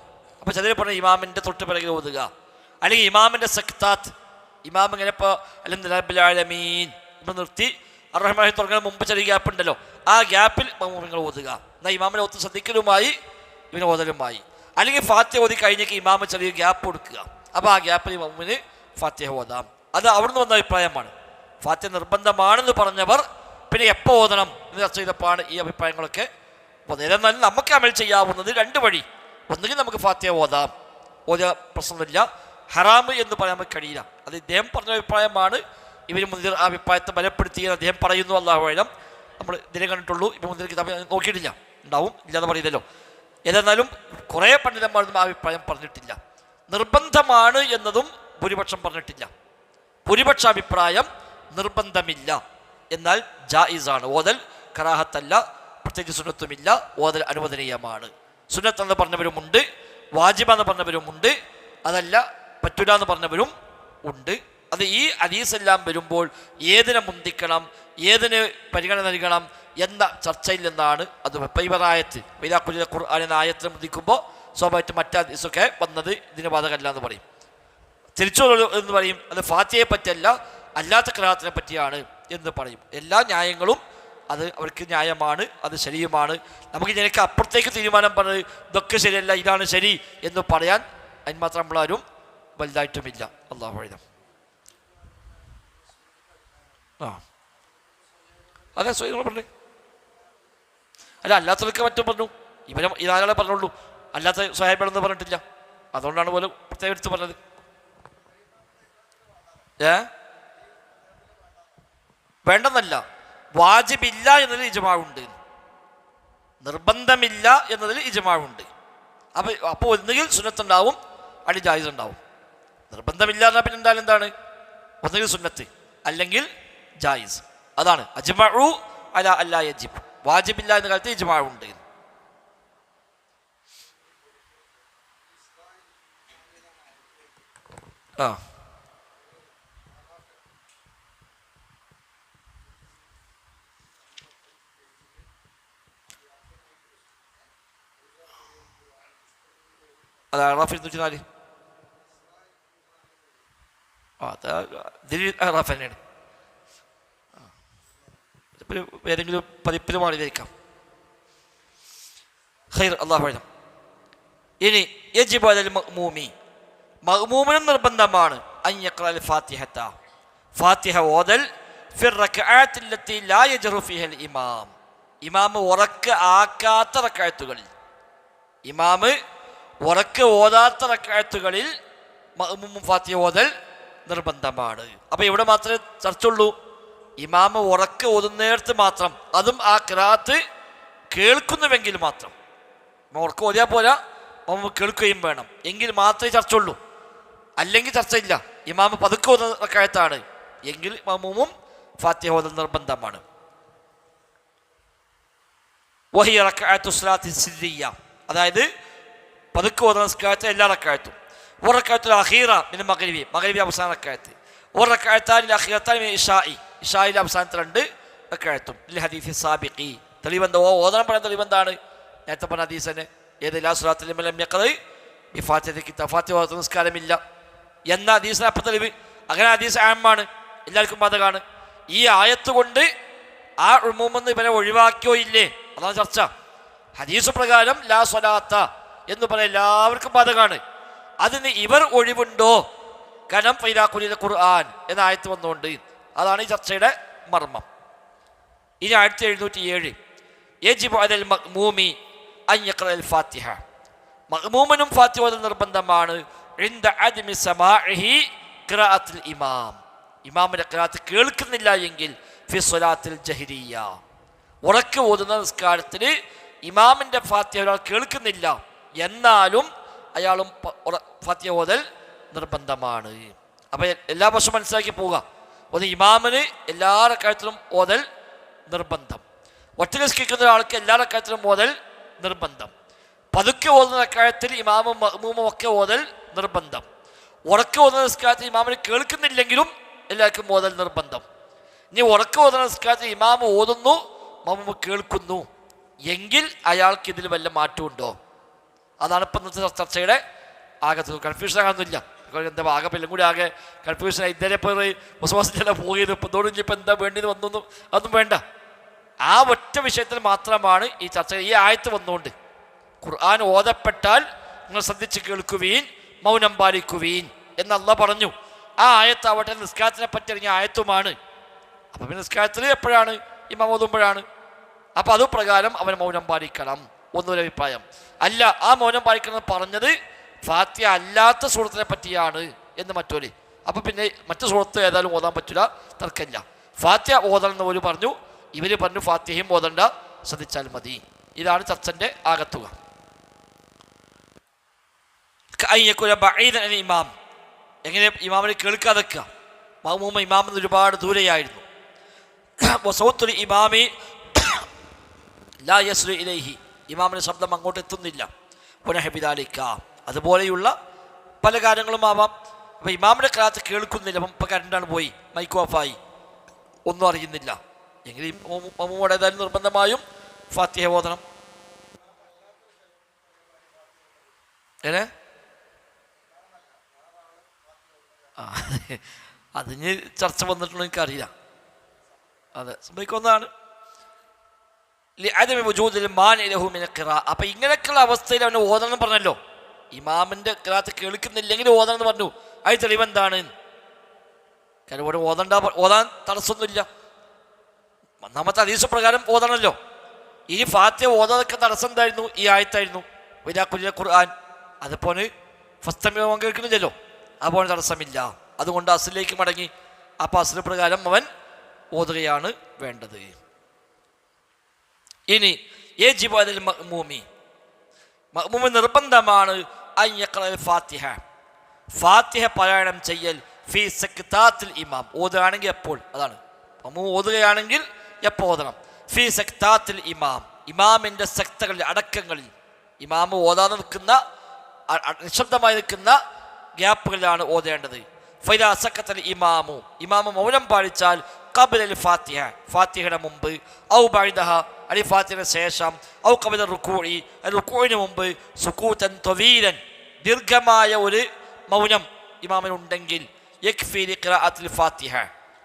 അപ്പോൾ ചിലർ പറഞ്ഞ ഇമാമിൻ്റെ തൊട്ട് പിറകിൽ ഓതുക, അല്ലെങ്കിൽ ഇമാമിൻ്റെ സക്താത്ത്, ഇമാം ഇങ്ങനെ ഇപ്പോൾ അൽഹംദുലില്ലാഹി റബ്ബിൽ ആലമീൻ ഇപ്പോൾ നിർത്തി അർറഹ്മാൻ തുടങ്ങുന്ന മുമ്പ് ചെറിയ ഗ്യാപ്പ് ഉണ്ടല്ലോ, ആ ഗ്യാപ്പിൽ മഅ്മൂമിങ്ങൾ ഓതുക. എന്നാൽ ഇമാമിനെ ഒത്ത് ശ്രദ്ധിക്കലുമായി ഇവന് ഓതലുമായി. അല്ലെങ്കിൽ ഫാത്തിഹ ഓതി കഴിഞ്ഞേക്ക് ഇമാമ് ചെറിയ ഗ്യാപ്പ് കൊടുക്കുക, അപ്പോൾ ആ ഗ്യാപ്പിൽ മഅ്മൂമിന് ഫാത്തിഹ ഓതാം. അത് അവിടുന്ന് വന്ന അഭിപ്രായമാണ്. ഫാത്തിഹ നിർബന്ധമാണെന്ന് പറഞ്ഞവർ പിന്നെ എപ്പോൾ ഓതണം എന്ന് ചർച്ച ചെയ്തപ്പോഴാണ് ഈ അഭിപ്രായങ്ങളൊക്കെ വന്നത്. എന്നാലും നമുക്ക് അമൽ ചെയ്യാവുന്നത് രണ്ട് വഴി. ഒന്നുകിൽ നമുക്ക് ഫാത്തിഹ ഓതാം, ഓതിയ പ്രശ്നമില്ല. ഹറാമ് എന്ന് പറയാൻ നമുക്ക് കഴിയില്ല. അത് ഇദ്ദേഹം പറഞ്ഞ അഭിപ്രായമാണ്. ഇവർ മുൻതിർ ആ അഭിപ്രായത്തെ ബലപ്പെടുത്തിയെന്ന് അദ്ദേഹം പറയുന്നു. അല്ലാഹു അഅലം. നമ്മൾ ഇതിനെ കണ്ടിട്ടുള്ളൂ, ഇപ്പം മുൻതിർ കിതാബ് നോക്കിയിട്ടില്ല, ഉണ്ടാവും, ഇല്ലാന്ന് പറയില്ലല്ലോ. ഏതെന്നാലും കുറേ പണ്ഡിതന്മാരൊന്നും ആ അഭിപ്രായം പറഞ്ഞിട്ടില്ല. നിർബന്ധമാണ് എന്നതും ഭൂരിപക്ഷം പറഞ്ഞിട്ടില്ല. ഭൂരിപക്ഷാഭിപ്രായം നിർബന്ധമില്ല, എന്നാൽ ജായിസാണ് ഓതൽ, കറാഹത്തല്ല, പ്രത്യേകിച്ച് സുന്നത്തുമില്ല, ഓതൽ അനുവദനീയമാണ്. സുന്നത്ത് എന്ന് പറഞ്ഞവരുമുണ്ട്, വാജിബ എന്ന് പറഞ്ഞവരുമുണ്ട്, അതല്ല പറ്റൂല എന്ന് പറഞ്ഞവരും ഉണ്ട്. അത് ഈ ഹദീസെല്ലാം വരുമ്പോൾ ഏതിനെ മുന്തിക്കണം, ഏതിന് പരിഗണന നൽകണം എന്ന ചർച്ചയിൽ നിന്നാണ് അത്. പൈവറായത്ത് വൈലാക്കുലിയ ഖുർആൻ എന്ന ആയത്തിൽ മുതിക്കുമ്പോൾ സ്വാഭാവികമായിട്ട് മറ്റേ ഹദീസൊക്കെ വന്നത് ഇതിന് ബാധകമല്ല എന്ന് പറയും. തിരിച്ചു എന്ന് പറയും അത് ഫാത്തിഹയെ പറ്റിയല്ല, അല്ലാത്ത ഖിറാഅത്തിനെ പറ്റിയാണ് എന്ന് പറയും. എല്ലാ ന്യായങ്ങളും അത് അവർക്ക് ന്യായമാണ്, അത് ശരിയുമാണ്. നമുക്ക് ഇതിനൊക്കെ അപ്പുറത്തേക്ക് തീരുമാനം പറഞ്ഞത് ഇതൊക്കെ ശരിയല്ല, ഇതാണ് ശരി എന്ന് പറയാൻ അതിന് മാത്രം നമ്മളാരും വലുതായിട്ടുമില്ല. അല്ലാഹു അഅലം. അതെ സ്വയം പറഞ്ഞു. അല്ല, അല്ലാത്തവർക്ക് മറ്റും പറഞ്ഞു. ഇവരെ ഇതാളെ പറഞ്ഞുള്ളൂ, അല്ലാത്ത സ്വഹാബികളൊന്നും പറഞ്ഞിട്ടില്ല. അതുകൊണ്ടാണ് പോലും പ്രത്യേകം എടുത്ത് പറഞ്ഞത്. വേണ്ടെന്നല്ല, വാജിബില്ല എന്നതിൽ ഇജ്മാഉണ്ട്, നിർബന്ധമില്ല എന്നതിൽ ഇജ്മാഉണ്ട്. അപ്പോൾ ഒന്നുകിൽ സുന്നത്തുണ്ടാവും, അടി ജായിസ് ഉണ്ടാവും. നിർബന്ധമില്ല എന്നാൽ പിന്നെ എന്തായാലും എന്താണ്? ഒന്നുകിൽ സുന്നത്ത് അല്ലെങ്കിൽ ജായിസ്. അതാണ് അജ്മഉ അലാ അല്ലാ യജിബ്. വാജിബില്ല എന്ന കാലത്ത് ഇജ്മാഉണ്ട്. അത് അറാഫ് 204. അറാഫ് തന്നെയാണ്. ഏതെങ്കിലും പതിപ്പിൽ മാറിയിരിക്കാം. ഖൈർ, അല്ലാഹു അഅലം. ഇനി യജിബു അലൽ മഅ്മൂമി, മഅ്മൂമിനും നിർബന്ധമാണ് അൻ യഖ്റഅൽ ഫാത്തിഹത, ഫാത്തിഹ ഓതൽ ഫി റക്അഅത്തി അല്ലത്തി ലാ യജ്റു ഫീഹൽ ഇമാം, ഇമാം ഉറക്ക ആക്കാത്ത റക്അത്തുകളിൽ, ഇമാം ഉറക്ക ഓതാത്ത റക്അത്തുകളിൽ മഅ്മൂമും ഫാത്തിഹ ഓതൽ നിർബന്ധമാണ്. അപ്പോൾ ഇവിടെ മാത്രമേ ചർച്ചുള്ളൂ. ഇമാം ഉറക്ക ഓതുന്നേടത്ത് മാത്രം, അതും ആ ഖിറാഅത്ത് കേൾക്കുന്നുവെങ്കിൽ മാത്രം. ഉറക്ക ഓതിയാൽ പോരാ, മഅ്മൂം കേൾക്കുകയും വേണം, എങ്കിൽ മാത്രമേ ചർച്ചുള്ളൂ. അല്ലെങ്കിൽ ചർച്ചയില്ല. ഇമാം പതുക്കെ ഓതുന്ന റക്അത്താണ് എങ്കിൽ മഅ്മൂമും ഫാത്തിഹ ഓതൽ നിർബന്ധമാണ്. വഹിയ റക്അത്തു സ്വലാത്തി സിർരിയ്യ, അതായത് പതുക്കെ ഓതുന്ന നിസ്കാരത്തെ എല്ലാ റക്അത്തും. വറക്അത്തുൽ അഖീറ മിൻ മഗ്രിബി, മഗ്രിബി അവസാന റക്അത്ത്. വറക്അത്താനിൽ അഖീറത്താനി മിൻ ഇശാഇ, ഇശായിലെ അവസാനത്തെ 2 റക്അത്തും. ലിൽ ഹദീസ് സാബിഖി, തെളിവെന്താ? ഓതണം പറയാൻ തെളിവെന്താണ്? നേരത്തെ പറഞ്ഞ ഹദീസിന് ഏത് ലാ സ്വലാത്തിൽ ലം യഖ്റഇ ബി ഫാത്തിഹത്തിൽ കിതാബ്, ഫാത്തിഹ ഓതുന്ന നിസ്കാരമില്ല എന്ന ഹദീസിന് അപ്പം തെളിവ്. അങ്ങനെ ഹദീസ് ആമാണ്, എല്ലാവർക്കും ബാധകമാണ്. ഈ ആയത്ത് കൊണ്ട് ആ ഉമൂമെന്ന് ഇവരെ ഒഴിവാക്കിയോ ഇല്ലേ, അതാണ് ചർച്ച. ഹദീസ് പ്രകാരം ലാ സ്വലാത്ത എന്ന് പറയാൻ എല്ലാവർക്കും ബാധകമാണ്. അതിന് ഇവർ ഒഴിവുണ്ടോ? കാരണം ഫൈലാഖുലിൽ ഖുർആൻ എന്ന ആയത്ത് വന്നുകൊണ്ട്. അതാണ് ഈ ചർച്ചയുടെ മർമ്മം. ഇനി 1707 യജിബു അലൽ മഅ്മൂമി അൻ യഖ്റഅൽ ഫാത്തിഹ, മഅ്മൂമിനും ഫാത്തിഹ ഓതൽ നിർബന്ധമാണ് ഇൻദ അദ്മി സമാഇഹി ഖിറാഅത്തുൽ ഇമാം, ഇമാമിന്റെ ഖിറാഅത്ത് കേൾക്കുന്നില്ല എങ്കിൽ ഫി സ്വലാത്തിൽ ജഹരിയ്യ, ഉറക്ക ഓതുന്ന നിസ്കാരത്തിന് ഇമാമിന്റെ ഫാത്തിഹ ഒരാൾ കേൾക്കുന്നില്ല എന്നാലും അയാളും ഫാത്തിഹ ഓതൽ നിർബന്ധമാണ്. അപ്പം എല്ലാ വർഷവും മനസ്സിലാക്കി പോവുക. ഒന്ന്, ഇമാമിന് എല്ലാ റക്അത്തിലും ഓതൽ നിർബന്ധം. ഒറ്റ നിസ്കരിക്കുന്ന ഒരാൾക്ക് എല്ലാ റക്അത്തിലും ഓതൽ നിർബന്ധം. പതുക്കെ ഓതുന്ന റക്അത്തിൽ ഇമാമും മഅ്മൂമും ഒക്കെ ഓതൽ നിർബന്ധം. ഉറക്ക ഓതുന്ന നിസ്കാരത്തിൽ ഇമാമിന് കേൾക്കുന്നില്ലെങ്കിലും എല്ലാവർക്കും ഓതൽ നിർബന്ധം. ഇനി ഉറക്ക ഓതുന്ന നിസ്കാരത്തിൽ ഇമാം ഓതുന്നു, മഅ്മൂം കേൾക്കുന്നു എങ്കിൽ അയാൾക്ക് ഇതിൽ വല്ല മാറ്റമുണ്ടോ? അതാണ് ഇപ്പം ഇന്നത്തെ ചർച്ചയുടെ ആകത്തുക. കൺഫ്യൂഷൻ ആകാനൊന്നുമില്ല. എന്താ ആകെ എല്ലാം കൂടി ആകെ കൺഫ്യൂഷനായി. ഇന്നലെ പോയി മുസ്ലിം പോയത് ഇപ്പം തോന്നി ഇപ്പം എന്താ വേണ്ടിയെന്ന് വന്നൊന്നും അതൊന്നും വേണ്ട. ആ ഒറ്റ വിഷയത്തിൽ മാത്രമാണ് ഈ ചർച്ച. ഈ ആയത്ത് വന്നുകൊണ്ട് ഖുർആൻ ഓതപ്പെട്ടാൽ നിങ്ങൾ ശ്രദ്ധിച്ച് കേൾക്കുവീൻ, മൗനം പാലിക്കുവീൻ എന്ന് അല്ലാഹ് പറഞ്ഞു. ആ ആയത്താവട്ടെ നിസ്കാരത്തിനെ പറ്റി ഇറങ്ങിയ ആയത്തുമാണ്. അപ്പം പിന്നെ നിസ്കാരത്തിൽ എപ്പോഴാണ്? ഇമാം ഓതുമ്പോഴാണ്. അപ്പം അതുപ്രകാരം അവൻ മൗനം പാലിക്കണം ഒന്നൊരു അഭിപ്രായം. അല്ല, ആ മൗനം പാലിക്കണം പറഞ്ഞത് ഫാത്തിഹ അല്ലാത്ത സൂറത്തിനെ പറ്റിയാണ് എന്ന് മറ്റൊരു. അപ്പം പിന്നെ മറ്റു സൂറത്ത് ഏതായാലും ഓതാൻ പറ്റില്ല, തർക്കമില്ല. ഫാത്തിഹ ഓതണം എന്ന് ഒരു പറഞ്ഞു, ഇവർ പറഞ്ഞു ഫാത്തിഹയും ഓതണ്ട, ശ്രദ്ധിച്ചാൽ മതി. ഇതാണ് ചർച്ചൻ്റെ ആകത്തുക. ഇമാം എങ്ങനെ ഇമാമിനെ കേൾക്കാതെക്കുക? മഅ്മൂമ ഇമാമിന് ഒരുപാട് ദൂരെയായിരുന്നു. സൗത്തുൽ ഇമാമി ലാ യസ്ലു ഇലൈഹി, ഇമാമിൻ്റെ ശബ്ദം അങ്ങോട്ട് എത്തുന്നില്ല. പുനഃബിദാലിക്ക, അതുപോലെയുള്ള പല കാര്യങ്ങളും ആവാം. അപ്പം ഇമാമിൻ്റെ ഖിറാഅത്ത് കേൾക്കുന്നില്ല. അപ്പം ഇപ്പം കരണ്ടാണ് പോയി, മൈക്ക് ഓഫായി, ഒന്നും അറിയുന്നില്ല എങ്കിൽ മമ്മൂടേതായാലും നിർബന്ധമായും ഫാത്തിഹ ഓതണം. ഏനെ അതിന് ചർച്ച വന്നിട്ടുണ്ടോ എനിക്കറിയില്ല. അതെ, സംഭവിക്കുന്നതാണ്. അപ്പൊ ഇങ്ങനെയൊക്കെയുള്ള അവസ്ഥയിൽ അവന് ഓതണം പറഞ്ഞല്ലോ. ഇമാമിന്റെ ഖിറാഅത്ത് കേൾക്കുന്നില്ലെങ്കിൽ ഓതണം എന്ന് പറഞ്ഞു. അത് തെളിവെന്താണ്? കാരണം ഇവിടെ ഓതാൻ തടസ്സമൊന്നുമില്ല. ഒന്നാമത്തെ ഹദീസ് പ്രകാരം ഓതണമല്ലോ. ഈ ഫാത്തിഹ ഓതാതൊക്കെ തടസ്സം എന്തായിരുന്നു? ഈ ആയത്തായിരുന്നു, വഇദാ ഖുരിഅ ഖുർആൻ. അതുപോലെ ഫസ്തമിഉ കേൾക്കുന്നില്ലല്ലോ, അതുപോലെ തടസ്സമില്ല. അതുകൊണ്ട് അസ്ലിലേക്ക് മടങ്ങി. അപ്പം അസ്ൽ പ്രകാരം അവൻ ഓതുകയാണ് വേണ്ടത്. ഇനി യജിബു അലൽ മഅ്മൂമി, മഅ്മൂമിന് നിർബന്ധമാണ് അൻ യഖറഅൽ ഫാത്തിഹ, ഫാത്തിഹ പാരായണം ചെയ്യൽ ഫീ സക്താത്തിൽ ഇമാം, ഓതുകയാണെങ്കിൽ എപ്പോൾ, അതാണ് മഅ്മൂം ഓതുകയാണെങ്കിൽ എപ്പോൾ ഓതണം? ഫീ സക്താത്തിൽ ഇമാം, ഇമാമിൻ്റെ സക്തകളിൽ, അടക്കങ്ങളിൽ, ഇമാം ഓതാതെ നിൽക്കുന്ന നിശബ്ദമായി നിൽക്കുന്ന ഗ്യാപ്പുകളിലാണ് ഓതേണ്ടത്. ഫൈദാ സക്കത്തൽ ഇമാമു, ഇമാമു മൗനം പാലിച്ചാൽ ഖബ്ലൽ ഫാത്തിഹ, ഫാത്തിഹയുടെ മുമ്പ്, ഔ ബഅദഹ, അലി ഫാത്തിഹയുടെ ശേഷം, ഔ ഖബ്ല റുകൂഇ, റുകൂഇന് മുമ്പ്, സുകൂതൻ ത്വീലൻ, ദീർഘമായ ഒരു മൗനം ഇമാമിനുണ്ടെങ്കിൽ, യക്ഫി ലിഖിറാഅത്തിൽ ഫാത്തിഹ,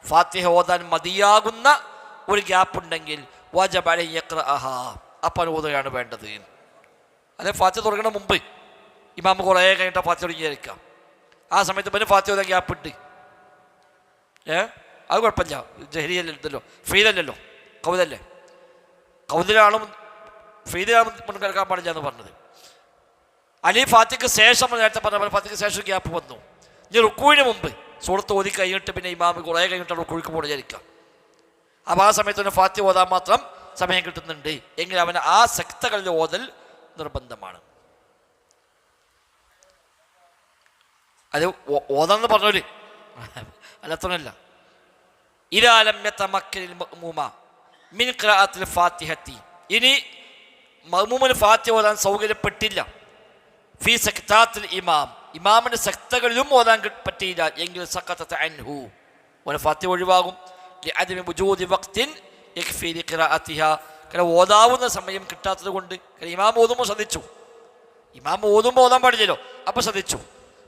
ഫാത്തിഹ ഓതാൻ മതിയാകുന്ന ഒരു ഗ്യാപ്പ് ഉണ്ടെങ്കിൽ, വജബ അലൈഹി യഖ്റഅഹ, അപ്പോൾ ഓതുകയാണ് വേണ്ടത്. അല്ലെ ഫാത്തിഹ തുടങ്ങുന്ന മുമ്പ് ഇമാം കുറേ കഴിഞ്ഞിട്ട് ഫാത്തിഹ തുടങ്ങിയിരിക്കാം. ആ സമയത്ത് പിന്നെ ഫാത്തിഹ ഓതാൻ ഗ്യാപ്പ് ഉണ്ട്. അത് കുഴപ്പമില്ല, ജഹരിയല്ലല്ലോ, ഫീലല്ലല്ലോ, കൗതല്ലേ. കൗതിലാണ് ഫീലാണ് മുൻകടക്കാൻ പാടില്ല എന്ന് പറഞ്ഞത്. അലി ഫാത്തിഹയ്ക്ക് ശേഷം നേരത്തെ പറഞ്ഞ പോലെ ഫാത്തിഹയ്ക്ക് ശേഷം ഗ്യാപ്പ് വന്നു. ഇനി റുക്കൂഴിന് മുമ്പ് സൂറത്ത് ഓതി കഴിഞ്ഞിട്ട് പിന്നെ ഇമാം കുറേ കഴിഞ്ഞിട്ട് റുക്കൂഴിക്ക് പോകണം വിചാരിക്കാം. അപ്പോൾ ആ സമയത്ത് തന്നെ ഫാത്തിഹ ഓതാൻ മാത്രം സമയം കിട്ടുന്നുണ്ട് എങ്കിൽ അവന് ആ സക്തകളിൽ ഓതൽ നിർബന്ധമാണ്. അത് ഓതാന്ന് പറഞ്ഞോര് അല്ലത്തൊന്നല്ല. ഇരാലം യതമക്കനിൽ മഅ്മൂമ മിൻ ഖിറാഅത്തിൽ ഫാത്തിഹത്തി, ഇനി മഅ്മൂമിന് ഫാത്തിഹ ഓതാൻ സൗകര്യപ്പെട്ടില്ല, ഫീ സക്താത്തിൽ ഇമാം, ഇമാമിൻ്റെ സക്തകളിലും ഓതാൻ പറ്റിയില്ല എങ്കിൽ സഖതത അൻഹു, ഓനെ ഫാത്തിഹ ഒഴിവാകും. ലിഅദമി വുജൂദി വഖ്തിൻ യക്ഫി ലിഖിറാഅത്തിഹ, കാരണം ഓതാവുന്ന സമയം കിട്ടാത്തത് കൊണ്ട്. കാരണം ഇമാം ഓതുമ്പോൾ ശ്രദ്ധിച്ചു, ഇമാം ഓതുമ്പോൾ ഓതാൻ പാടില്ലല്ലോ, അപ്പോൾ ശ്രദ്ധിച്ചു.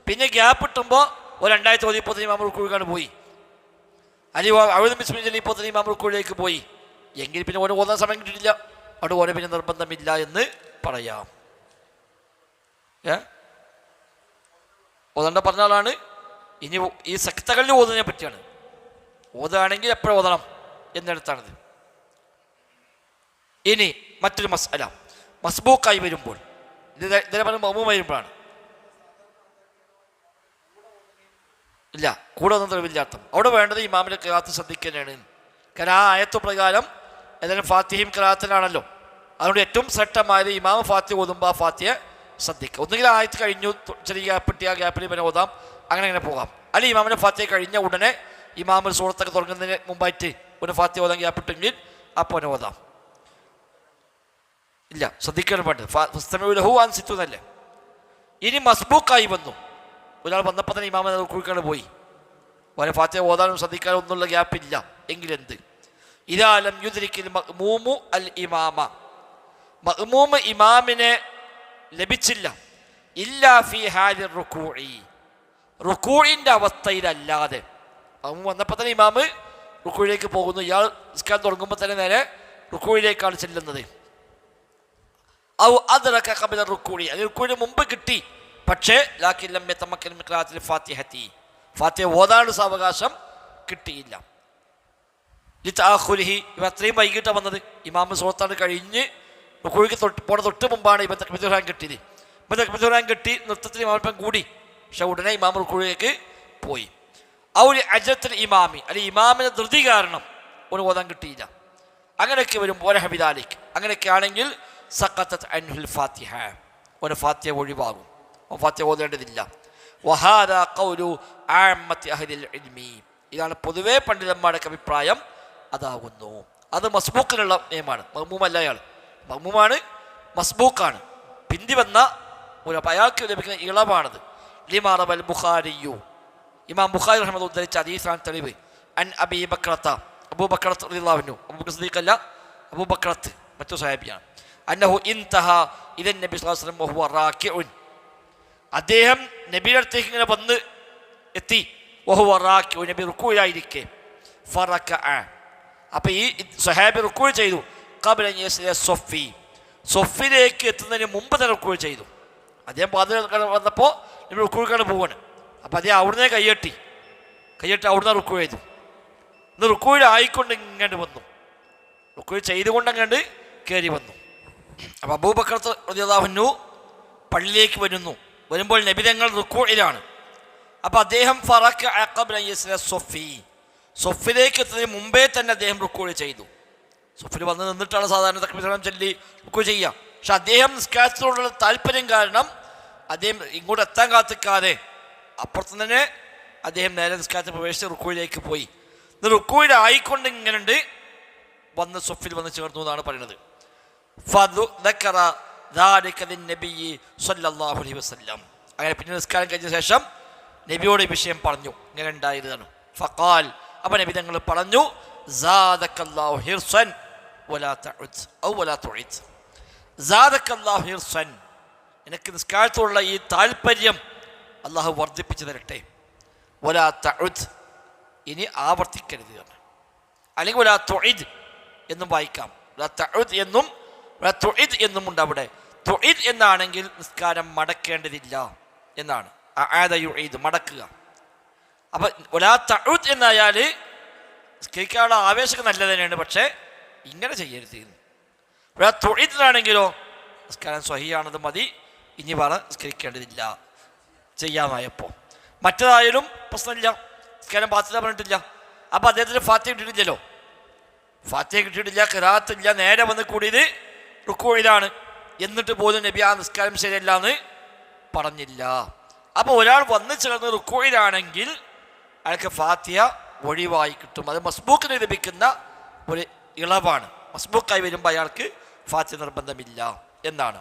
പിന്നെ ഗ്യാപ്പ് ഇട്ടുമ്പോൾ ഒരു 2000 ഓതിപ്പോൾ ഇമാം റുക്കൂഴിക്കാണ് പോയി, അല്ലെങ്കിൽ അഴുതും ബിസ്മില്ലാഹി ഇപ്പോൾ ഇമാം റുക്കൂഴിലേക്ക് പോയി എങ്കിൽ പിന്നെ ഓരോ ഓതാൻ സമയം കിട്ടിയിട്ടില്ല, അവിടെ ഓരോ പിന്നെ നിർബന്ധമില്ല എന്ന് പറയാം. ഓതണ്ട പറഞ്ഞ ആളാണ്. ഇനി ഈ സക്തകളിൽ ഓതുന്നതിനെ പറ്റിയാണ്. ഓതുകയാണെങ്കിൽ എപ്പോഴും ഓതണം എന്നിടത്താണിത്. ഇനി മറ്റൊരു മസ്അല, മസ്ബൂക്കായി വരുമ്പോൾ, ഇതിനെ പറഞ്ഞ മഅ്മൂം വരുമ്പോഴാണ്. ഇല്ല, കൂടെ ഒന്നും തെളിവില്ല അർത്ഥം. അവിടെ വേണ്ടത് ഇമാമിൻ്റെ ഖിറാഅത്ത് ശ്രദ്ധിക്കാനാണ്. കാരണം ആ ആയത്ത് പ്രകാരം ഏതായാലും ഫാത്തിഹയും ഖിറാഅത്തിലാണല്ലോ. അതുകൊണ്ട് ഏറ്റവും ശ്രദ്ധമായത് ഇമാം ഫാത്തിഹ ഓതുമ്പോൾ ആ ഫാത്തിഹ ശ്രദ്ധിക്കുക. ഒന്നുകിൽ ആയത്ത് കഴിഞ്ഞു ചെറിയ ഗ്യാപ്പിട്ട് ആ ഗ്യാപ്പിൽ പിന്നെ ഓതാം, അങ്ങനെ പോകാം. അല്ലെങ്കിൽ ഇമാമിൻ്റെ ഫാത്തിഹ കഴിഞ്ഞ ഉടനെ ഇമാം സൂറത്തൊക്കെ തുടങ്ങുന്നതിന് മുമ്പായിട്ട് ഒരു ഫാത്തിഹ ഓതാൻ ഗ്യാപ്പിട്ടെങ്കിൽ അപ്പോൾ ഓതാം. ഇല്ല, ശ്രദ്ധിക്കണം വേണ്ടത് ഫസ്തമിഉ അൻ സിത്തുന്നല്ലേ. ഇനി മസ്ബൂക്കായി വന്നു, ഒരാൾ വന്നപ്പോൾ തന്നെ ഇമാമ കുഴിക്കാണ് പോയി, അവരെ ഫാത്തിഹ ഓതാനും ശ്രദ്ധിക്കാനും ഒന്നുള്ള ഗ്യാപ്പില്ല എങ്കിലെന്ത്? ഇദാലം യുദ്രിക്കിൽ മഅ്മൂമു അൽ ഇമാമ, മഅ്മൂമ് ഇമാമിനെ ലഭിച്ചില്ല, ഇല്ലാ ഫീ ഹാലിർ റുകൂഇ, റുകൂഇൻ്റെ അവസ്ഥയിലല്ലാതെ. മഅ്മൂം വന്നപ്പോൾ തന്നെ ഇമാമ് റുകൂഇലേക്ക് പോകുന്നു, ഇയാൾ നിസ്കാരം തുടങ്ങുമ്പോൾ തന്നെ നേരെ റുകൂഇലേക്കാണ് ചെല്ലുന്നത്. ഔ അദ്റക ഖബ്ല റുകൂഇ, അത് റുകൂഇന് മുമ്പ് കിട്ടി, പക്ഷേ ലാകിൻ ലം യതമക്കൻ മിൻ ഖിറാഅത്തിൽ ഫാത്തിഹത്തി, ഫാത്തിഹ ഓതാനുള്ള സാവകാശം കിട്ടിയില്ല. ലിതഅഖുരിഹി, ഇവ അത്രയും വൈകിട്ടാണ് വന്നത്. ഇമാം സൂറത്താണ് കഴിഞ്ഞ് റുകൂഇക്ക് പോണ തൊട്ട് മുമ്പാണ് ഇവ തക്ബീറത്തുൽ ഇഹ്റാം കിട്ടിയത്. ഇപ്പം തക്ബീറത്തുൽ ഇഹ്റാം കിട്ടി, നൃത്തത്തിൽ ഇമാമിപ്പം കൂടി, പക്ഷെ ഉടനെ ഇമാം റുകൂഇലേക്ക് പോയി. ഔ അജ്റത്തുൽ ഇമാമി, അല്ലെങ്കിൽ ഇമാമിന് ധൃതി കാരണം ഒരു ഓതാൻ കിട്ടിയില്ല. അങ്ങനെയൊക്കെ വരുമ്പോൾ ഹബിദാലിക്, അങ്ങനെയൊക്കെ ആണെങ്കിൽ സഖതത് അൻഹുൽ ഫാത്തിഹ, ഒരു ഫാത്തിഹ ഒഴിവാകും, ഫാത്തിഹ ഓതേണ്ടതില്ല. വഹാദാ ഖൗലു ആമ്മത്തി അഹ്ലിൽ ഇൽമി, ഇതാണ് പൊതുവേ പണ്ഡിതന്മാരുടെ അഭിപ്രായം, അതാകുന്നു. അത് മസ്ബൂക്കിനുള്ള നിയമമാണ്. മഅ്മൂമല്ല അയാൾ, മഅ്മൂമാണ്, മസ്ബൂക്കാണ്, പിന്തി വന്ന ഒരു അയാൾക്ക് ലഭിക്കുന്ന ഇളവാണത്. ലിമാ റവൽ ബുഖാരിയു, ഇമാം ബുഖാരി റഹ്മത്തുള്ളാഹി ഉദ്ധരിച്ച ഹദീസാണ് തെളിവ്. അൻ അബീ ബക്രത, അബൂബക്കറത്ത് റളിയല്ലാഹു അൻഹു, അബൂബക്കർ സിദ്ദീഖ് അല്ല, അബൂബക്കറത്ത് മറ്റു സ്വഹാബിയാണ്. അന്നഹു ഇൻതഹ ഇദൻ നബി സ്വല്ലല്ലാഹു അലൈഹി വസല്ലം വഹുവ റാക്കിഉൻ, അദ്ദേഹം നബിയുടെ അടുത്തേക്ക് ഇങ്ങനെ വന്ന് എത്തി. വഹുവ റാക്കിഉൻ, നബി റുക്കൂയിലായിരിക്കെ. ഫറകഅ, അപ്പോൾ ഈ സ്വഹാബി റുക്കൂ ചെയ്തു. ഖബ്ല അൻ യസ്ല സൊഫി, സൊഫിലേക്ക് എത്തുന്നതിന് മുമ്പ് തന്നെ റുക്കൂ ചെയ്തു. അദ്ദേഹം പാതിര വന്നപ്പോൾ നബി റുക്കൂക്കാണ് പോവാണ്. അപ്പോൾ അദ്ദേഹം അവിടുന്ന് കയ്യെട്ടി അവിടുന്ന് റുക്കൂ ചെയ്തു. ഇന്ന് റുക്കൂയിലായിക്കൊണ്ട് ഇങ്ങോട്ട് വന്നു, റുക്കൂ ചെയ്തുകൊണ്ട് അങ്ങോട്ട് കയറി വന്നു. അപ്പോൾ അബൂബക്കർ റളിയല്ലാഹു അൻഹു പള്ളിയിലേക്ക് വരുമ്പോൾ നബി തങ്ങൾ റുക്കൂയിലാണ്. അപ്പോൾ അദ്ദേഹം ഫറകഅ ഖബ്ല അൻ യസ്ല സൊഫി, സൊഫിലേക്ക് എത്തുന്നതിന് മുമ്പേ തന്നെ അദ്ദേഹം റുക്കൂ ചെയ്തു. സൊഫിൽ വന്ന് നിന്നിട്ടാണ് സാധാരണ തക്ബീർ ചൊല്ലി റുക്കൂ ചെയ്യുക. പക്ഷെ അദ്ദേഹം നിസ്കാരത്തോടുള്ള താല്പര്യം കാരണം അദ്ദേഹം ഇങ്ങോട്ട് എത്താൻ കാത്തിക്കാതെ അപ്പുറത്ത് തന്നെ അദ്ദേഹം നേരെ നിസ്കാരത്തിൽ പ്രവേശിച്ച് റുക്കൂയിലേക്ക് പോയി. റുക്കൂയിലായിക്കൊണ്ട് ഇങ്ങനെയുണ്ട് വന്ന് സൊഫിൽ വന്ന് ചേർന്നു എന്നാണ് പറയുന്നത്. അങ്ങനെ പിന്നെ നിസ്കാരം കഴിഞ്ഞ ശേഷം നബിയോട് ഈ വിഷയം പറഞ്ഞു, ഇങ്ങനെ ഉണ്ടായതാണ്. ഫഖാൽ, അപ്പോൾ നബി തങ്ങൾ പറഞ്ഞു, സാദക്കല്ലാഹു ഹിർസൻ വലാ തഉദ് ഔ വലാ തുഇദ്. സാദക്കല്ലാഹു ഹിർസൻ, എനിക്ക് നിസ്കാരത്തോടുള്ള ഈ താല്പര്യം അള്ളാഹു വർദ്ധിപ്പിച്ചു തരട്ടെ. വലാ തഉദ്, ഇനി ആവർത്തിക്കരുത്. അല്ലെങ്കിൽ വലാ തുഇദ് എന്നും വായിക്കാം, വലാ തഉദ് എന്നും വലാ തുഇദ് എന്നും ഉണ്ട്. അവിടെ തുഇദ് എന്നാണെങ്കിൽ നിസ്കാരം മടക്കേണ്ടതില്ല എന്നാണ്. അആദ യുഈദ്, മടക്കുക. അപ്പം വലാ തഉദ് എന്നായാൽ നിസ്കരിക്കാനുള്ള ആവേശം നല്ല തന്നെയാണ്, പക്ഷേ ഇങ്ങനെ ചെയ്യരുത്. വലാ തുഇദ് എന്നാണെങ്കിലോ നിസ്കാരം സ്വഹിയാണത് മതി, ഇനി നിസ്കരിക്കേണ്ടതില്ല ചെയ്യാമായപ്പോൾ. മറ്റേതായാലും പ്രശ്നമില്ല, നിസ്കാരം ബാധ്യത പറഞ്ഞിട്ടില്ല. അപ്പോൾ അദ്ദേഹത്തിന് ഫാത്തിഹ കിട്ടിയിട്ടില്ലല്ലോ, ഫാത്തിഹ കിട്ടിയിട്ടില്ല, ഖിറാഅത്തില്ല, നേരെ വന്ന് കൂടിയത് റുക്കൂഇലാണ്. എന്നിട്ട് പോലും നബി ആ നിസ്കാരം ശരിയല്ല എന്ന് പറഞ്ഞില്ല. അപ്പോൾ ഒരാൾ വന്ന് ചേർന്ന് റുക്കൂഇലാണെങ്കിൽ അയാൾക്ക് ഫാത്തിഹ ഒഴിവായി കിട്ടും. അത് മസ്ബൂക്കിന് ലഭിക്കുന്ന ഒരു ഇളവാണ്. മസ്ബൂക്കായി വരുമ്പോൾ അയാൾക്ക് ഫാത്തിഹ നിർബന്ധമില്ല എന്നാണ്.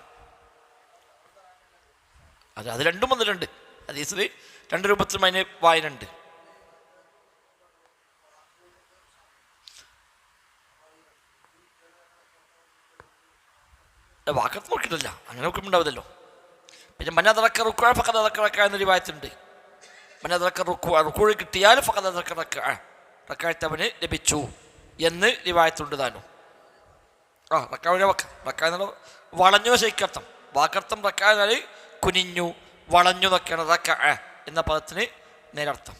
അത് രണ്ടും വന്നിട്ടുണ്ട് ഹദീസിൽ, രണ്ട് രൂപത്തിലും അതിന് വായനുണ്ട്. വാക്കത്ത് നോക്കിയിട്ടില്ല, അങ്ങനെ നോക്കുമ്പോണ്ടാവില്ലല്ലോ. പിന്നെ മന്നതറക്ക റുക്കു ഫഖദറക്ക എന്ന റിവായത്തുണ്ട്. മന്നതറക്ക റുക്കു കിട്ടിയാൽ ഫഖദറക്ക റക്അത്തവന് ലഭിച്ചു എന്ന് റിവായത്തുണ്ട് താനും. റക്ക എന്നുള്ള വളഞ്ഞു ശൈക്കർത്ഥം, വാക്കർത്ഥം റക്ക എന്നാൽ കുനിഞ്ഞു വളഞ്ഞു എന്നൊക്കെയാണ് റക്ക എന്ന പദത്തിന് നേരർത്ഥം.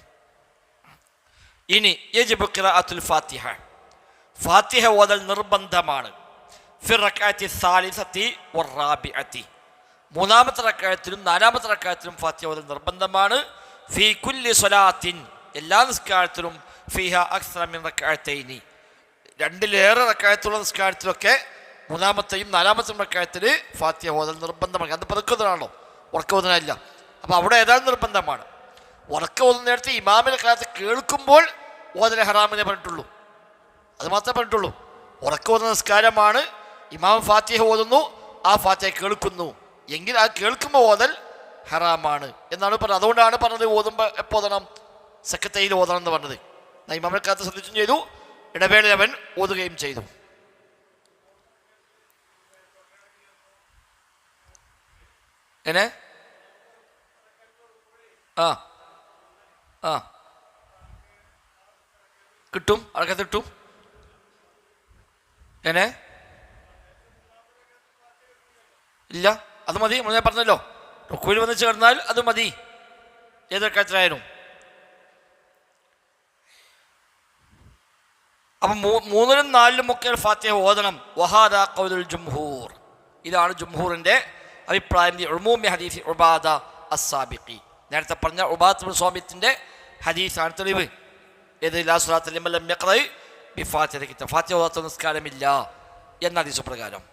ഇനി യജിബു ഖിറാഅത്തുൽ ഫാത്തിഹ, ഫാത്തിഹ ഓതൽ നിർബന്ധമാണ്. ഫി റക്അത്തി സാലിസത്തി വറാബിഅത്തി, മൂന്നാമത്തെ റക്അത്തിലും നാലാമത്തെ റക്അത്തിലും ഫാത്തിഹ ഓതൽ നിർബന്ധമാണ്. ഫി കുല്ലി സ്വലാത്തിൻ, എല്ലാ നിസ്കാരത്തിലും. ഫിഹ അക്സറ മിൻ റക്അത്തൈനി, രണ്ടിലേറെ റക്അത്തുള്ള നിസ്കാരത്തിലൊക്കെ മൂന്നാമത്തെയും നാലാമത്തെയും റക്അത്തിൽ ഫാത്തിഹ ഓതൽ നിർബന്ധമാണ്. അത് പതുക്കുന്നതാണല്ലോ, ഉറക്ക ഓതുന്നതല്ല. അപ്പോൾ അവിടെ ഏതാണ്ട് നിർബന്ധമാണ്. ഉറക്ക ഓതുന്ന നേരത്തെ ഇമാമിൻ്റെ കാലത്ത് കേൾക്കുമ്പോൾ ഓതൽ ഹറാമിനെ പറഞ്ഞിട്ടുള്ളൂ, അത് മാത്രമേ പറഞ്ഞിട്ടുള്ളൂ. ഉറക്ക ഓതുന്ന നിസ്കാരമാണ്, ഇമാം ഫാത്തിഹ ഓതുന്നു, ആ ഫാത്തിഹ കേൾക്കുന്നു എങ്കിൽ ആ കേൾക്കുമ്പോൾ ഓതൽ ഹറാമാണ് എന്നാണ് പറഞ്ഞത്. അതുകൊണ്ടാണ് പറഞ്ഞത് ഓതുമ്പോൾ എപ്പോൾ ഓതണം, സക്കത്തയിൽ ഓതണം എന്ന് പറഞ്ഞത്. ഇമാമിൻ്റെ കാലത്ത് ശ്രദ്ധിച്ചും ചെയ്തു, ഇടവേളയിൽ അവൻ ഓതുകയും ചെയ്തു. എങ്ങനെ കിട്ടും, അടക്കത്ത് കിട്ടും. എങ്ങനെ ഇല്ല, അത് മതി. ഞാൻ പറഞ്ഞല്ലോ, റുക്കൂയിൽ വന്ന് ചേർന്നാൽ അത് മതി, ഏതൊക്കെ എത്രയായാലും. അപ്പം മൂന്നിലും നാലിലും ഒക്കെ ഫാത്തിഹ ഓതണം. വഹാദ ഖൗലുൽ ജംഹൂർ, ഇതാണ് ജംഹൂറിൻ്റെ അഭിപ്രായം. ഉമൂമി ഹദീസ് ഉബാദ അസ്സാബിഖി, നേരത്തെ പറഞ്ഞ ഉബാദ ഇബ്നു സ്വാമിത്തിൻ്റെ ഹദീസാണ് തെളിവ്. ഏത് ലാ സ്വലാത്ത ലിമൻ ലം യഖ്റ ബിഫാത്തിഹത്തിൽ കിതാബ്, ഫാത്തിഹ ഓതാത്ത നിസ്കാരമില്ല എന്ന ഹദീസ് പ്രകാരം.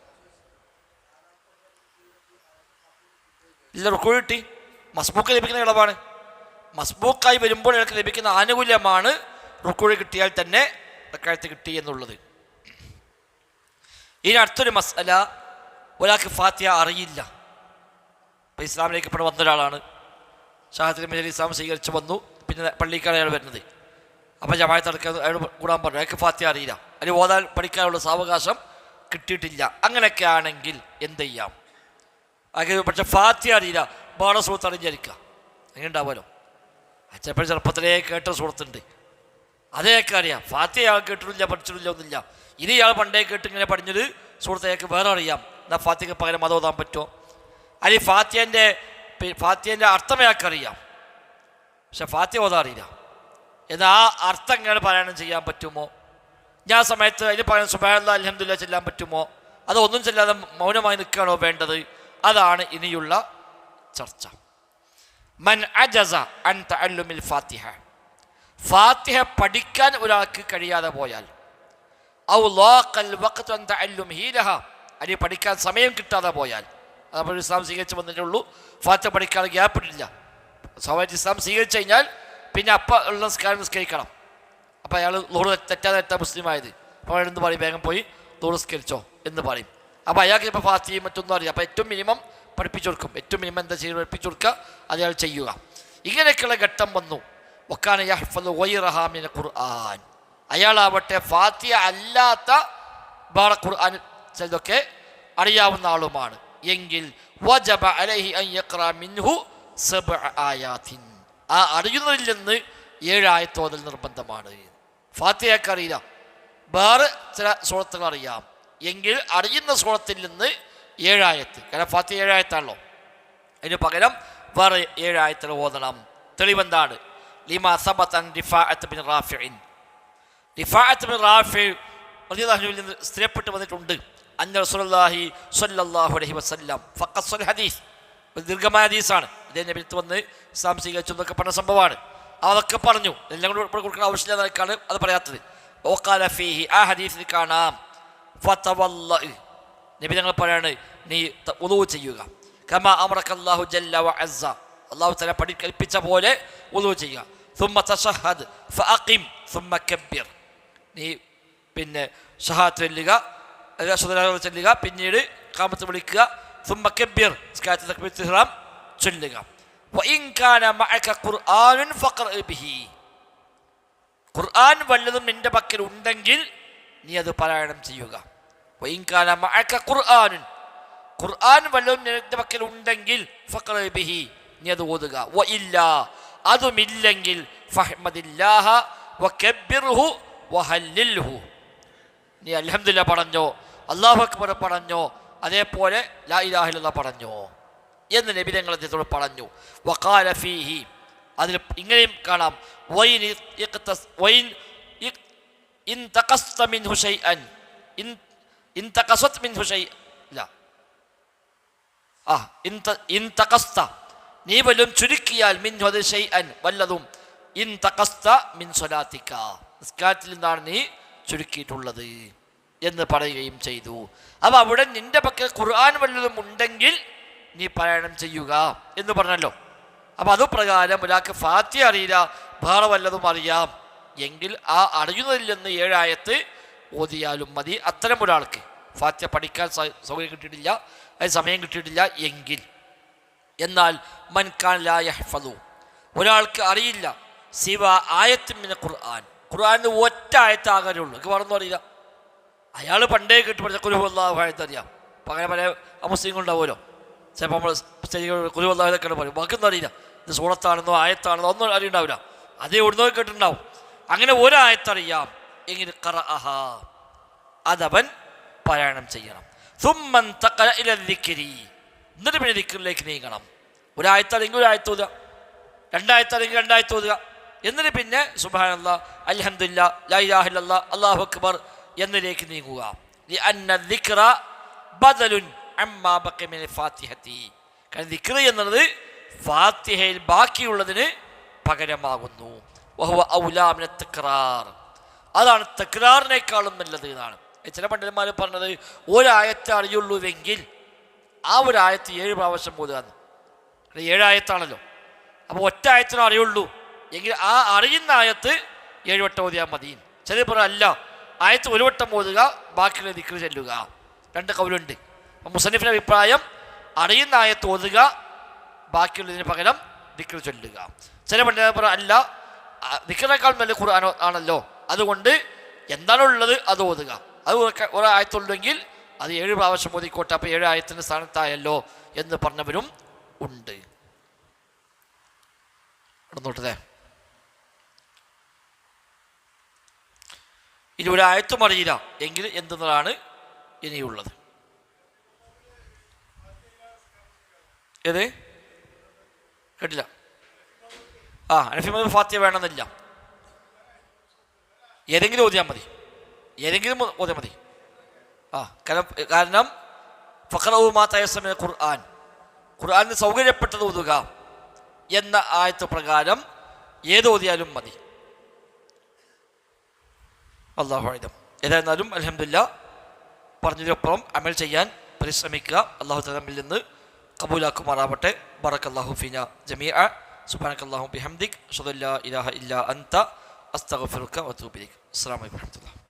ഇല്ല, റുക്കൂ കിട്ടി, മസ്ബൂക്ക് ലഭിക്കുന്ന ഇളവാണ്. മസ്ബൂക്കായി വരുമ്പോൾ എനിക്ക് ലഭിക്കുന്ന ആനുകൂല്യമാണ് റുക്കൂ കിട്ടിയാൽ തന്നെ റക്അത്ത് കിട്ടി എന്നുള്ളത്. ഇനി അടുത്തൊരു മസ്അല, ഒരാൾക്ക് ഫാത്തിഹ അറിയില്ല. ഇപ്പോൾ ഇസ്ലാമിലേക്ക് ഇപ്പോൾ വന്ന ഒരാളാണ്, ഷഹാദത്ത് കലിമ ഇസ്ലാം സ്വീകരിച്ച് വന്നു, പിന്നെ പള്ളിക്കാണ് അയാൾ വരുന്നത്. അപ്പം ജമാഅത്ത് നടക്കാൻ അയാൾ കൂടാൻ പറഞ്ഞു, അയാൾക്ക് ഫാത്തിഹ അറിയില്ല, അതിന് ഓതാൻ പഠിക്കാനുള്ള സാവകാശം കിട്ടിയിട്ടില്ല. അങ്ങനെയൊക്കെ ആണെങ്കിൽ എന്ത് ചെയ്യാം? അങ്ങനെ പക്ഷെ ഫാത്തിഹ അറിയില്ല, വേറെ സുഹൃത്ത് അറിഞ്ഞിരിക്കുക, അങ്ങനെ ഉണ്ടാവുമല്ലോ. ചിലപ്പോൾ ചെറുപ്പത്തിലേ കേട്ട സുഹൃത്തുണ്ട്, അതേയൊക്കെ അറിയാം. ഫാത്തിഹ അയാൾ കേട്ടിട്ടില്ല, പഠിച്ചിട്ടില്ല, ഒന്നുമില്ല. ഇനി ഇയാൾ പണ്ടേ കേട്ട് ഇങ്ങനെ പഠിഞ്ഞൊരു സുഹൃത്തേക്ക് വേറെ അറിയാം, എന്നാൽ ഫാത്തിഹയ്ക്ക് പകരം അത് ഓതാൻ പറ്റുമോ? അല്ലെങ്കിൽ ഫാത്തിഹേൻ്റെ അർത്ഥം അയാൾക്കറിയാം, പക്ഷെ ഫാത്തിഹ ഓതാൻ അറിയില്ല. എന്നാൽ ആ അർത്ഥം ഇങ്ങനെ പാരായണം ചെയ്യാൻ പറ്റുമോ? ഞാൻ സമയത്ത് അതിന് പകരം സുബ്ഹാനല്ലാഹ് അൽഹംദുലില്ലാഹ് ചെല്ലാൻ പറ്റുമോ? അതൊന്നും ചെല്ലാതെ മൗനമായി നിൽക്കുകയാണോ വേണ്ടത്? അതാണ് ഇനിയുള്ള ചർച്ച. മൻ അജസ അൻ തഅല്ലുമിൽ ഫാത്തിഹ, ഫാത്തിഹ പഠിക്കാൻ ഒരാൾക്ക് കഴിയാതെ പോയാൽ, ഔ ളാഖൽ വഖ്തു അൻ തഅല്ലുമിഹി ലഹ, അത് പഠിക്കാൻ സമയം കിട്ടാതെ പോയാൽ, നമ്മൾ ഇസ്ലാം സ്വീകരിച്ച് വന്നിട്ടുള്ളൂ, ഫാത്തിഹ പഠിക്കാൻ ഗ്യാപ്പിട്ടില്ല. സ്വാഭാവിക ഇസ്ലാം സ്വീകരിച്ചു കഴിഞ്ഞാൽ പിന്നെ അപ്പം ഉള്ള നിസ്കരിക്കണം. അപ്പം അയാൾ ലോഡ് തെറ്റാതെ മുസ്ലിമായത്, അപ്പോൾ അയാൾ എന്ത് പറയും? വേഗം പോയി ലോഡ് നിസ്കരിച്ചോ എന്ന് പറയും. അപ്പോൾ അയാൾക്ക് ഇപ്പോൾ ഫാത്തിഹയും മറ്റൊന്നും അറിയാം. അപ്പോൾ ഏറ്റവും മിനിമം പഠിപ്പിച്ചു കൊടുക്കും, ഏറ്റവും മിനിമം എന്താ ചെയ്യുക? പഠിപ്പിച്ചു കൊടുക്കുക, അത് അയാൾ ചെയ്യുക. ഇങ്ങനെയൊക്കെയുള്ള ഘട്ടം വന്നു. വക്കാന യഹ്ഫദു ഗൈറഹ മിന ഖുർആൻ, അയാളാവട്ടെ ഫാത്തിഹ അല്ലാത്ത വേറെ ഖുർആൻ ചിലതൊക്കെ അറിയാവുന്ന ആളുമാണ് എങ്കിൽ വജബ അലൈഹി അൻ യഖ്റഅ മിൻഹു സബ്അ ആയാതിൻ, ആ അറിയുന്നതിൽ നിന്ന് 7 ആയത്ത് ഓതൽ നിർബന്ധമാണ്. ഫാത്തിഹയൊക്കെ അറിയില്ല, വേറെ ചില സൂറത്തുകൾ അറിയാം എങ്കിൽ അറിയുന്ന സൂറത്തിൽ നിന്ന് 7 ആയത്ത്, കാരണം ഫാത്തിഹ 7 ആയത്താണല്ലോ, അതിന് പകരം വേറെ 7 ആയത്തുകൾ ഓതണം. തെളിവെന്താണ്? ലിമാ സബത റിഫാഅത്ത് ബിൻ റാഫിഇൻ, റിഫാഅത്ത് ബിൻ റാഫി റളിയല്ലാഹു അൻഹു നിന്ന് സ്ഥിരപ്പെട്ട് വന്നിട്ടുണ്ട്, അന്ന റസൂലുള്ളാഹി സ്വല്ലല്ലാഹു അലൈഹി വസല്ലം ഫഖസ്സൽ ഹദീസ്, ഒരു ദീർഘമായ ഹദീസാണ്. ഇതേ നബിത്ത് വന്ന് ഇസ്ലാം സ്വീകരിച്ചു എന്നൊക്കെ പറഞ്ഞ സംഭവമാണ്. അതൊക്കെ പറഞ്ഞു, എല്ലാം കൂടെ ഇവിടെ കൊടുക്കുന്ന ആവശ്യമില്ലാതാണ് അത് പറയാത്തത്. വഖാല ഫീഹി, ആ ഹദീസിൽ കാണാം, ഫതവല്ലഇ, നബി ഞങ്ങൾ പറയാണ്, നീ വുളൂ ചെയ്യുക, കമാ അമറകല്ലാഹു ജല്ല വഅസ്സ, അല്ലാഹു തആല കൽപ്പിച്ച പോലെ വുളൂ ചെയ്യുക. സുമ്മ തശഹദ് ഫഅഖിം സുമ്മ കബ്ബിർ, നീ പിന്നെ ഷഹാദത്ത് ചൊല്ലുക, ചെല്ലുക, പിന്നീട് ഖാമത്ത് വിളിക്കുക, സുമ്മ കബ്ബിർ, തക്ബീറത്തുൽ ഇഹ്റാം ചൊല്ലുക. വഇൻ കാന മഅക ഖുർആനുൻ ഫഖ്റഅ ബിഹി, ഖുർആൻ വല്ലതും നിന്റെ പക്കൽ ഉണ്ടെങ്കിൽ നീ അത് പാരായണം ചെയ്യുക. വഇൻ കാന മഅക ഖുർആനുൻ, ഖുർആൻ വല്ലതും നിന്റെ പക്കൽ ഉണ്ടെങ്കിൽ ഫഖ്റഅ ബിഹി, നീ അത് ഓതുക. വഇല്ല, അതുമില്ലെങ്കിൽ ഫഹ്മദില്ലാഹ വകബ്ബിർഹു വഹല്ലിൽഹു, നീ അൽഹംദുലില്ലാഹ് പറഞ്ഞോ, അല്ലാഹു അക്ബർ പറഞ്ഞോ, അതേപോലെ ലാ ഇലാഹ ഇല്ലല്ലാഹ് പറഞ്ഞോ എന്ന് നബി തങ്ങൾ അദ്ദേഹത്തോട് പറഞ്ഞു. വഖാല ഫീഹി, അതിൽ ഇങ്ങനെയും കാണാം, വൈൻ ഇൻ തഖസ്ത മിൻഹു ഷൈഅൻ, ഇൻ തഖസത് മിൻഹു ഷൈഅ, ഇൻ തഖസ്ത, നീ വല്ലതും ചുരുക്കിയാൽ, മിൻഹു അത് ഷൈഅൻ വല്ലതും, ഇൻ തഖസ്ത മിൻ സ്വലാത്തിക, നിസ്കാരത്തിൽ നിന്നാണ് നീ ചുരുക്കിയിട്ടുള്ളത് എന്ന് പറയുകയും ചെയ്തു. അപ്പോൾ അവിടെ നിന്റെ പക്കൽ ഖുർആൻ വല്ലതും ഉണ്ടെങ്കിൽ നീ പാരായണം ചെയ്യുക എന്ന് പറഞ്ഞല്ലോ. അപ്പോൾ അതുപ്രകാരം ഒരാൾക്ക് ഫാത്തിഹ അറിയില്ല, വേറെ വല്ലതും അറിയാം എങ്കിൽ ആ അറിയുന്നതിൽ നിന്ന് 7 ആയത്ത് ഓതിയാലും മതി. അത്തരം ഒരാൾക്ക് ഫാത്തിഹ പഠിക്കാൻ സൗകര്യം കിട്ടിയിട്ടില്ല, അതിന് സമയം കിട്ടിയിട്ടില്ല എങ്കിൽ. എന്നാൽ മൻ കാന ലാ യഹ്ഫദു, ഒരാൾക്ക് അറിയില്ല, സിവ ആയത്തും മിന ഖുർആൻ, ഖുർആനിന് ഒറ്റ ആയത്താകാനേ ഉള്ളൂ, എനിക്ക് വേറൊന്നും അറിയില്ല. അയാൾ പണ്ടേ കേട്ട് പഠിച്ച ഖുൽ ഹുവല്ലാഹു അഹദ് അറിയാം. അപ്പം അങ്ങനെ പല മുസ്ലിങ്ങളുണ്ടാവുമല്ലോ, ചിലപ്പോൾ നമ്മൾ ഖുൽ ഹുവല്ലാഹു അഹദ് പറയും, ബാക്കിയൊന്നും അറിയില്ല, ഇത് സൂറത്താണെന്നോ ആയത്താണെന്നോ ഒന്നും അറിയുണ്ടാവില്ല, അതേ എവിടുന്നോ കേട്ടിട്ടുണ്ടാവും. അങ്ങനെ ഒരായത്തറിയാം എങ്കിൽ ഖറഅഹ, അതവൻ പാരായണം ചെയ്യണം. സുമ്മൻ തഖല ഇല ദിക്രി, എന്നിട്ട് പിന്നെ ദിക്റിലേക്ക് നീങ്ങണം. ഒരായത്തല്ലെങ്കിൽ ഒരായത്ത് ഓതുക, 2 ആയത്തല്ലെങ്കിൽ 2 ആയത്ത് ഓതുക, എന്നിട്ട് പിന്നെ സുബ്ഹാനല്ലാഹ് അൽഹംദുലില്ലാഹ് ലാ ഇലാഹ ഇല്ലല്ലാഹ് അല്ലാഹു അക്ബർ എന്നിലേക്ക് നീങ്ങുക. ലിഅന്ന ദിക്റ ബദലുൻ അമ്മാ ബഖി മിൻ ഫാത്തിഹതി, കാരണം ദിക്ർ എന്നുള്ളത് ഫാത്തിഹയിൽ ബാക്കിയുള്ളതിന് പകരമാകുന്നു. വഹുവ ഔലാ മിന തക്റാർ, അതാണ് തക്റാറിനേക്കാളും നല്ലത് എന്നാണ് ചില പണ്ഡിതന്മാർ പറഞ്ഞത്. ഒരായത്ത് അറിയുള്ളൂവെങ്കിൽ ആ ഒരായത്ത് 7 പ്രാവശ്യം ഓതുകയെന്ന്. 7 ആയത്താണല്ലോ, അപ്പോൾ ഒറ്റ ആയത്തിനും അറിയുള്ളൂ എങ്കിൽ ആ അറിയുന്ന ആയത്ത് 7 വട്ടം ഓതിയാൽ മതി. ചില പറഞ്ഞ അല്ല, ആയത്ത് 1 വട്ടം ഓതുക, ബാക്കിയുള്ള ദിക്ർ ചൊല്ലുക. 2 കൗലുണ്ട്. മുസന്നിഫിന്റെ അഭിപ്രായം അറിയുന്ന ആയത്ത് ഓതുക, ബാക്കിയുള്ളതിന് പകരം ദിക്ർ ചൊല്ലുക. ചില പണ്ഡിതന്മാർ അല്ല, ദിക്റിനേക്കാൾ വലിയ ഖുർആൻ ആണല്ലോ, അതുകൊണ്ട് എന്താണുള്ളത് അത് ഓതുക. അത് ഒരായത്തുള്ളെങ്കിൽ അത് 7 പ്രാവശ്യം ഓതിക്കോട്ടെ, അപ്പോൾ 7 ആയത്തിൻ്റെ സ്ഥാനത്തായല്ലോ എന്ന് പറഞ്ഞവരും ഉണ്ട്. നടന്നോട്ടേ. ഇനി ഒരായത്തും അറിയില്ല എങ്കിൽ എന്തെന്നതാണ് ഇനിയുള്ളത്. ഏത് കേട്ടില്ല? ഹനഫി മദ്ഹബ് ഫാത്തിഹ വേണമെന്നില്ല, ഏതെങ്കിലും ഓതിയാൽ മതി, ഏതെങ്കിലും ഓതിയാൽ മതി. കാരണം ഫഖറഉ മാ തയസ്സറ മിനൽ ഖുർആൻ, ഖുർആനിന് സൗകര്യപ്പെട്ടത് ഓതുക എന്ന ആയത്ത് പ്രകാരം ഏത് ഓതിയാലും മതി. അല്ലാഹു അഅലം. ഏതായിരുന്നാലും അൽഹംദുലില്ലാ പറഞ്ഞതിനൊപ്പം അമൽ ചെയ്യാൻ പരിശ്രമിക്കുക. അല്ലാഹു തആല നമ്മിൽ നിന്ന് കബൂലാക്കുമാറാവട്ടെ. ബറക്കല്ലാഹു ഫീനാ ജമീഅ. സുബ്ഹാനക്കല്ലാഹുമ്മ ബിഹംദിക അഷ്ഹദു അല്ലാ ഇലാഹ ഇല്ലാ അൻത അസ്തഗ്ഫിറുക വഅതൂബു ഇലൈക്. അസ്സലാമു അലൈക്കും വറഹ്മത്തുള്ളാഹി.